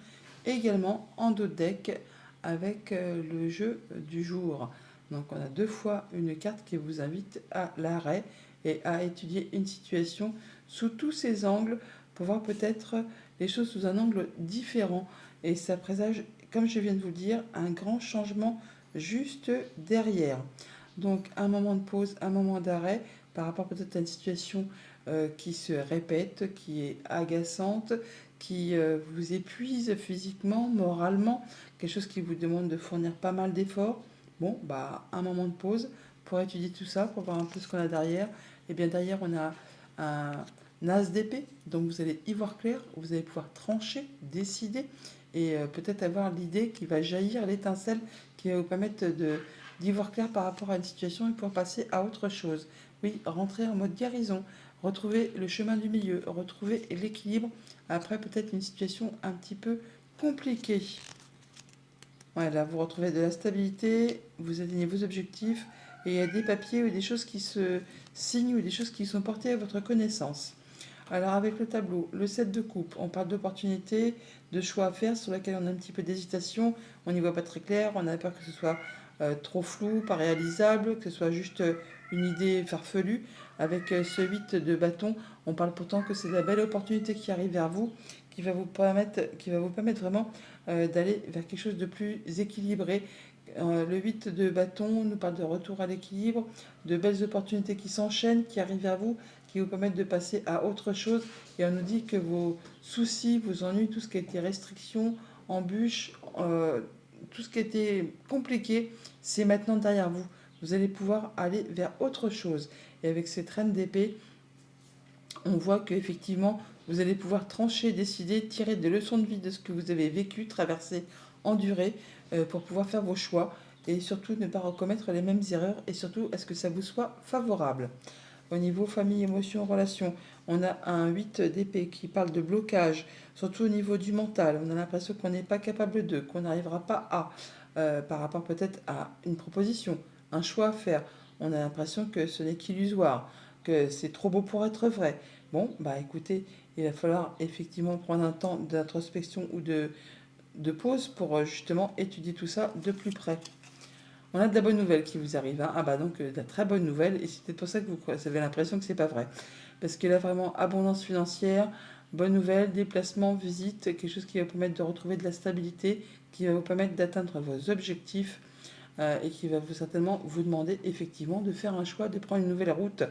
également en dos de deck avec le jeu du jour. Donc on a deux fois une carte qui vous invite à l'arrêt et à étudier une situation sous tous ses angles pour voir peut-être les choses sous un angle différent. Et ça présage, comme je viens de vous le dire, un grand changement juste derrière. Donc un moment de pause, un moment d'arrêt par rapport peut-être à une situation qui se répète, qui est agaçante, qui vous épuise physiquement, moralement, quelque chose qui vous demande de fournir pas mal d'efforts. Bon, bah un moment de pause pour étudier tout ça, pour voir un peu ce qu'on a derrière. Et bien derrière, on a un as d'épée, donc vous allez y voir clair, vous allez pouvoir trancher, décider et peut-être avoir l'idée qui va jaillir, l'étincelle qui va vous permettre d'y voir clair par rapport à une situation et pouvoir passer à autre chose. Oui, rentrer en mode guérison, retrouver le chemin du milieu, retrouver l'équilibre après peut-être une situation un petit peu compliquée. Voilà, vous retrouvez de la stabilité, vous atteignez vos objectifs et il y a des papiers ou des choses qui se signent ou des choses qui sont portées à votre connaissance. Alors avec le tableau, le 7 de coupe, on parle d'opportunités, de choix à faire sur lesquels on a un petit peu d'hésitation, on n'y voit pas très clair, on a peur que ce soit trop flou, pas réalisable, que ce soit juste une idée farfelue. Avec ce 8 de bâton, on parle pourtant que c'est la belle opportunité qui arrive vers vous, qui va vous permettre vraiment d'aller vers quelque chose de plus équilibré. Le 8 de bâton nous parle de retour à l'équilibre, de belles opportunités qui s'enchaînent, qui arrivent vers vous, qui vous permettent de passer à autre chose. Et on nous dit que vos soucis, vos ennuis, tout ce qui a été restriction, embûches, tout ce qui a été compliqué, c'est maintenant derrière vous. Vous allez pouvoir aller vers autre chose. Et avec cette reine d'épée, on voit qu'effectivement, vous allez pouvoir trancher, décider, tirer des leçons de vie de ce que vous avez vécu, traversé, enduré, pour pouvoir faire vos choix et surtout ne pas recommettre les mêmes erreurs et surtout à ce que ça vous soit favorable. Au niveau famille, émotion, relation, on a un 8 d'épée qui parle de blocage, surtout au niveau du mental. On a l'impression qu'on n'est pas capable de, qu'on n'arrivera pas à, par rapport peut-être à une proposition, un choix à faire. On a l'impression que ce n'est qu'illusoire, que c'est trop beau pour être vrai. Bon, bah écoutez, il va falloir effectivement prendre un temps d'introspection ou de pause pour justement étudier tout ça de plus près. On a de la bonne nouvelle qui vous arrive, hein. Ah bah donc de la très bonne nouvelle, et c'est peut-être pour ça que vous avez l'impression que c'est pas vrai. Parce qu'il y a vraiment abondance financière, bonne nouvelle, déplacement, visite, quelque chose qui va vous permettre de retrouver de la stabilité, qui va vous permettre d'atteindre vos objectifs et qui va vous certainement vous demander effectivement de faire un choix, de prendre une nouvelle route.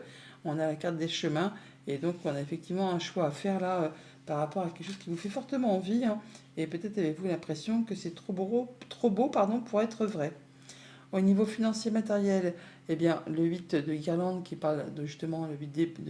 On a la carte des chemins et donc on a effectivement un choix à faire là par rapport à quelque chose qui vous fait fortement envie, hein, et peut-être avez-vous l'impression que c'est trop beau pardon, pour être vrai. Au niveau financier matériel, eh bien, le 8 de guirlande qui parle de justement le 8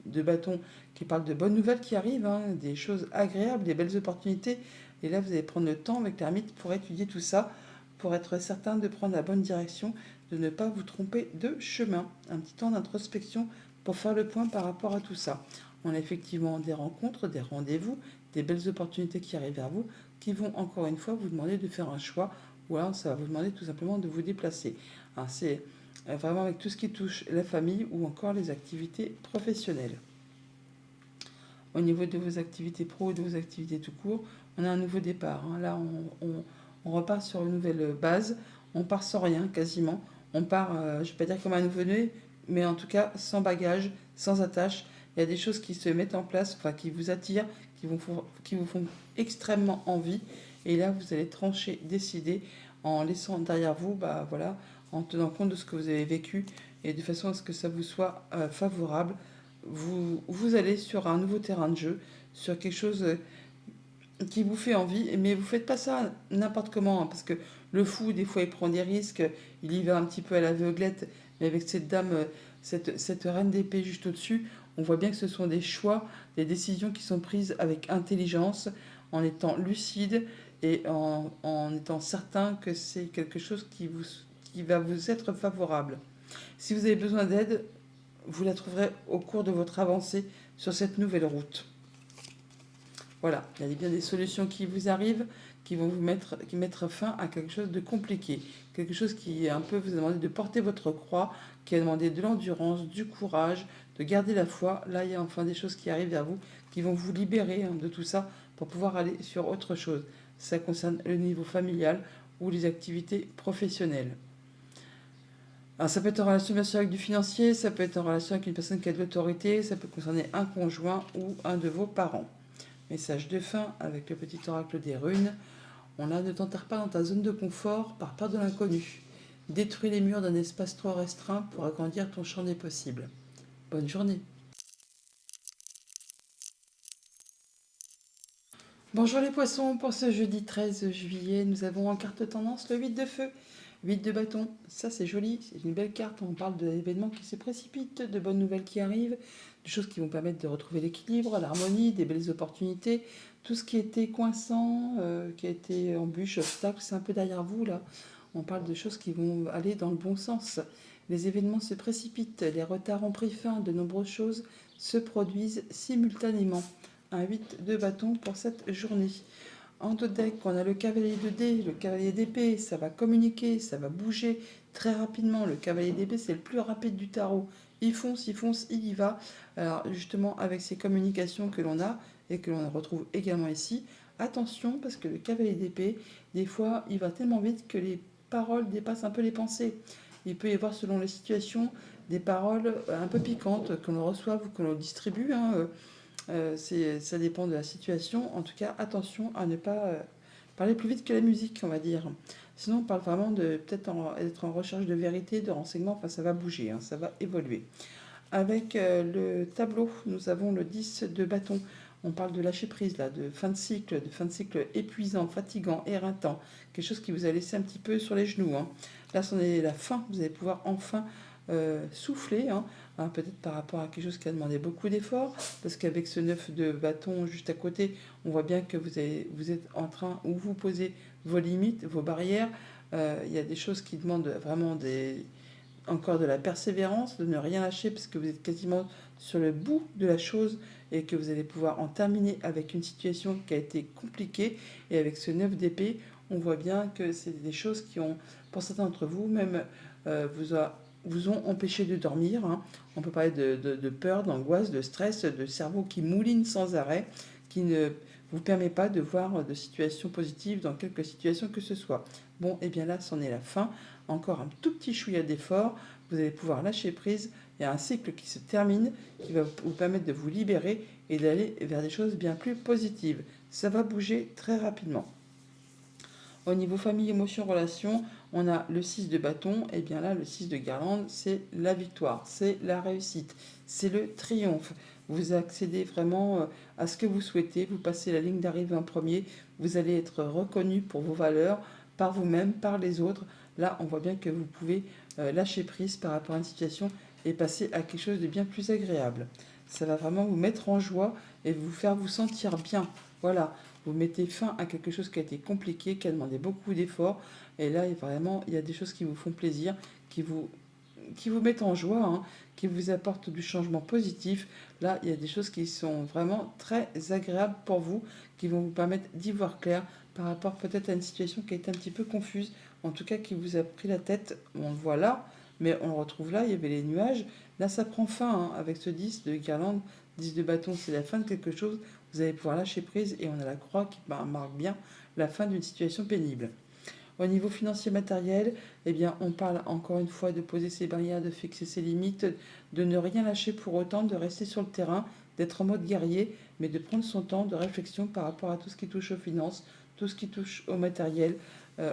de bâton qui parle de bonnes nouvelles qui arrivent, hein, des choses agréables, des belles opportunités. Et là, vous allez prendre le temps avec l'ermite pour étudier tout ça, pour être certain de prendre la bonne direction, de ne pas vous tromper de chemin. Un petit temps d'introspection pour faire le point par rapport à tout ça. On a effectivement des rencontres, des rendez-vous, des belles opportunités qui arrivent vers vous, qui vont encore une fois vous demander de faire un choix ou alors ça va vous demander tout simplement de vous déplacer. C'est vraiment avec tout ce qui touche la famille ou encore les activités professionnelles. au niveau de vos activités pro, de vos activités tout court, on a un nouveau départ. Là, on repart sur une nouvelle base, on part sans rien quasiment. On part, je ne vais pas dire comme un nouveau-né, mais en tout cas sans bagage, sans attache. Il y a des choses qui se mettent en place, enfin qui vous attirent, qui vous font extrêmement envie. Et là, vous allez trancher, décider en laissant derrière vous, bah voilà, en tenant compte de ce que vous avez vécu et de façon à ce que ça vous soit favorable. Vous allez sur un nouveau terrain de jeu, sur quelque chose qui vous fait envie, mais vous faites pas ça n'importe comment, hein, parce que le fou, des fois, il prend des risques, il y va un petit peu à l'aveuglette, mais avec cette dame, cette reine d'épée juste au-dessus, on voit bien que ce sont des choix, des décisions qui sont prises avec intelligence, en étant lucide et en étant certain que c'est quelque chose qui va vous être favorable. Si vous avez besoin d'aide, vous la trouverez au cours de votre avancée sur cette nouvelle route. Voilà, il y a bien des solutions qui vous arrivent, qui vont qui mettre fin à quelque chose de compliqué. Quelque chose qui un peu vous a demandé de porter votre croix, qui a demandé de l'endurance, du courage, de garder la foi. Là, il y a enfin des choses qui arrivent vers vous, qui vont vous libérer de tout ça pour pouvoir aller sur autre chose. Ça concerne le niveau familial ou les activités professionnelles. Alors ça peut être en relation bien sûr avec du financier, ça peut être en relation avec une personne qui a de l'autorité, ça peut concerner un conjoint ou un de vos parents. Message de fin avec le petit oracle des runes. On a ne t'enterre pas dans ta zone de confort par peur de l'inconnu. Détruis les murs d'un espace trop restreint pour agrandir ton champ des possibles. Bonne journée. Bonjour les poissons, pour ce jeudi 13 juillet, nous avons en carte tendance le 8 de feu, 8 de bâton. Ça c'est joli, c'est une belle carte, on parle d'événements qui se précipitent, de bonnes nouvelles qui arrivent, de choses qui vont permettre de retrouver l'équilibre, l'harmonie, des belles opportunités. Tout ce qui était coinçant, qui a été embûche, obstacle, c'est un peu derrière vous là. On parle de choses qui vont aller dans le bon sens. Les événements se précipitent, les retards ont pris fin, de nombreuses choses se produisent simultanément. Un 8 de bâton pour cette journée. En deux decks, on a le cavalier de dés, le cavalier d'épée, ça va communiquer, ça va bouger très rapidement. Le cavalier d'épée, c'est le plus rapide du tarot. Il fonce, il y va. Alors justement, avec ces communications que l'on a et que l'on retrouve également ici, attention parce que le cavalier d'épée, des fois, il va tellement vite que les paroles dépassent un peu les pensées. Il peut y avoir, selon les situations, des paroles un peu piquantes que l'on reçoive ou que l'on distribue. Ça dépend de la situation. En tout cas, attention à ne pas parler plus vite que la musique, on va dire. Sinon, on parle vraiment de peut-être être en recherche de vérité, de renseignements. Enfin, ça va bouger, ça va évoluer. Avec le tableau, nous avons le 10 de bâton. On parle de lâcher prise, là, de fin de cycle épuisant, fatigant, éreintant. Quelque chose qui vous a laissé un petit peu sur les genoux. Là, c'en est la fin. Vous allez pouvoir enfin souffler. Peut-être par rapport à quelque chose qui a demandé beaucoup d'efforts. Parce qu'avec ce 9 de bâton juste à côté, on voit bien que vous êtes en train, où vous posez vos limites, vos barrières. Il y a des choses qui demandent vraiment encore de la persévérance, de ne rien lâcher parce que vous êtes quasiment sur le bout de la chose et que vous allez pouvoir en terminer avec une situation qui a été compliquée. Et avec ce 9 d'épée, on voit bien que c'est des choses qui ont, pour certains d'entre vous, même vous ont empêché de dormir. On peut parler de peur, d'angoisse, de stress, de cerveau qui mouline sans arrêt, qui ne vous permet pas de voir de situations positives dans quelque situation que ce soit. Bon, et bien là, c'en est la fin. Encore un tout petit chouïa d'effort, vous allez pouvoir lâcher prise. Il y a un cycle qui se termine, qui va vous permettre de vous libérer et d'aller vers des choses bien plus positives. Ça va bouger très rapidement. Au niveau famille, émotion, relation, on a le 6 de bâton. Et bien là, le 6 de guirlande, c'est la victoire, c'est la réussite, c'est le triomphe. Vous accédez vraiment à ce que vous souhaitez, vous passez la ligne d'arrivée en premier, vous allez être reconnu pour vos valeurs, par vous-même, par les autres. Là, on voit bien que vous pouvez lâcher prise par rapport à une situation et passer à quelque chose de bien plus agréable. Ça va vraiment vous mettre en joie et vous faire vous sentir bien. Voilà, vous mettez fin à quelque chose qui a été compliqué, qui a demandé beaucoup d'efforts. Et là, vraiment, il y a des choses qui vous font plaisir, qui vous mettent en joie, qui vous apportent du changement positif. Là, il y a des choses qui sont vraiment très agréables pour vous, qui vont vous permettre d'y voir clair par rapport peut-être à une situation qui a été un petit peu confuse, en tout cas qui vous a pris la tête. On le voit là, mais on le retrouve là, il y avait les nuages. Là, ça prend fin avec ce 10 de guirlande 10 de bâton, c'est la fin de quelque chose. Vous allez pouvoir lâcher prise et on a la croix qui marque bien la fin d'une situation pénible. Au niveau financier matériel, eh bien, on parle encore une fois de poser ses barrières, de fixer ses limites, de ne rien lâcher pour autant, de rester sur le terrain, d'être en mode guerrier, mais de prendre son temps de réflexion par rapport à tout ce qui touche aux finances, tout ce qui touche au matériel.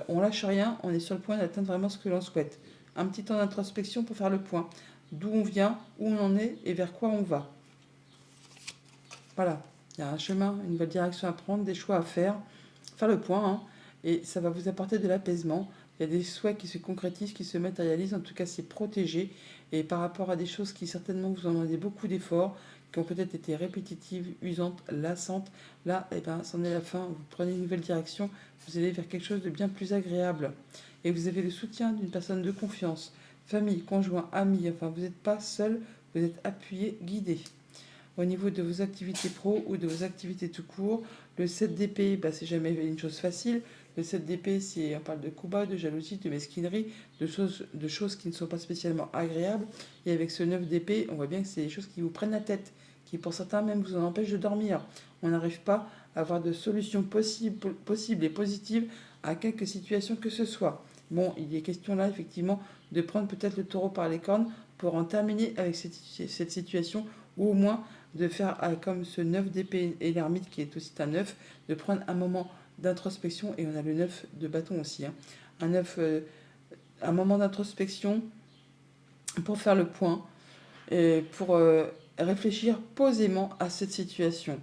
On lâche rien, on est sur le point d'atteindre vraiment ce que l'on souhaite. Un petit temps d'introspection pour faire le point. D'où on vient, où on en est et vers quoi on va. Voilà, il y a un chemin, une nouvelle direction à prendre, des choix à faire le point, hein, et ça va vous apporter de l'apaisement. Il y a des souhaits qui se concrétisent, qui se matérialisent, en tout cas c'est protégé, et par rapport à des choses qui certainement vous en demandé beaucoup d'efforts, qui ont peut-être été répétitives, usantes, lassantes, là, eh ben, c'en est la fin, vous prenez une nouvelle direction, vous allez vers quelque chose de bien plus agréable. Et vous avez le soutien d'une personne de confiance, famille, conjoint, ami, enfin vous n'êtes pas seul, vous êtes appuyé, guidé. Au niveau de vos activités pro ou de vos activités tout court, le 7 d'épée, bah, c'est jamais une chose facile. Le 7 d'épée, on parle de combat, de jalousie, de mesquinerie, de choses qui ne sont pas spécialement agréables. Et avec ce 9 d'épée, on voit bien que c'est des choses qui vous prennent la tête, qui pour certains même vous en empêchent de dormir. On n'arrive pas à avoir de solutions possibles et positives à quelque situation que ce soit. Bon, il est question là, effectivement, de prendre peut-être le taureau par les cornes pour en terminer avec cette situation, ou au moins de faire comme ce 9 d'épée et l'ermite qui est aussi un 9, de prendre un moment d'introspection, et on a le 9 de bâton aussi, hein. Un 9, un moment d'introspection pour faire le point, et pour réfléchir posément à cette situation.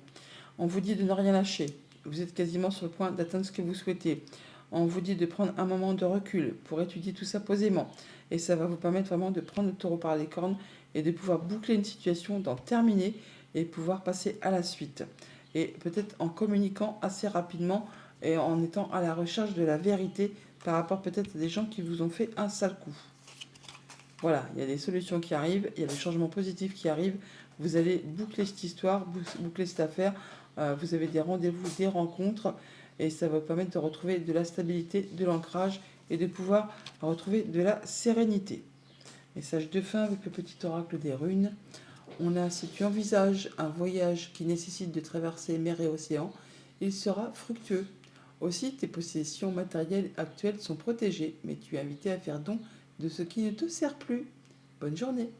On vous dit de ne rien lâcher, vous êtes quasiment sur le point d'atteindre ce que vous souhaitez. On vous dit de prendre un moment de recul pour étudier tout ça posément. Et ça va vous permettre vraiment de prendre le taureau par les cornes et de pouvoir boucler une situation, d'en terminer et pouvoir passer à la suite. Et peut-être en communiquant assez rapidement et en étant à la recherche de la vérité par rapport peut-être à des gens qui vous ont fait un sale coup. Voilà, il y a des solutions qui arrivent, il y a des changements positifs qui arrivent. Vous allez boucler cette histoire, boucler cette affaire. Vous avez des rendez-vous, des rencontres, et ça va vous permettre de retrouver de la stabilité, de l'ancrage et de pouvoir retrouver de la sérénité. Message de fin avec le petit oracle des runes. On a, si tu envisages un voyage qui nécessite de traverser mer et océan, il sera fructueux. Aussi, tes possessions matérielles actuelles sont protégées, mais tu es invité à faire don de ce qui ne te sert plus. Bonne journée.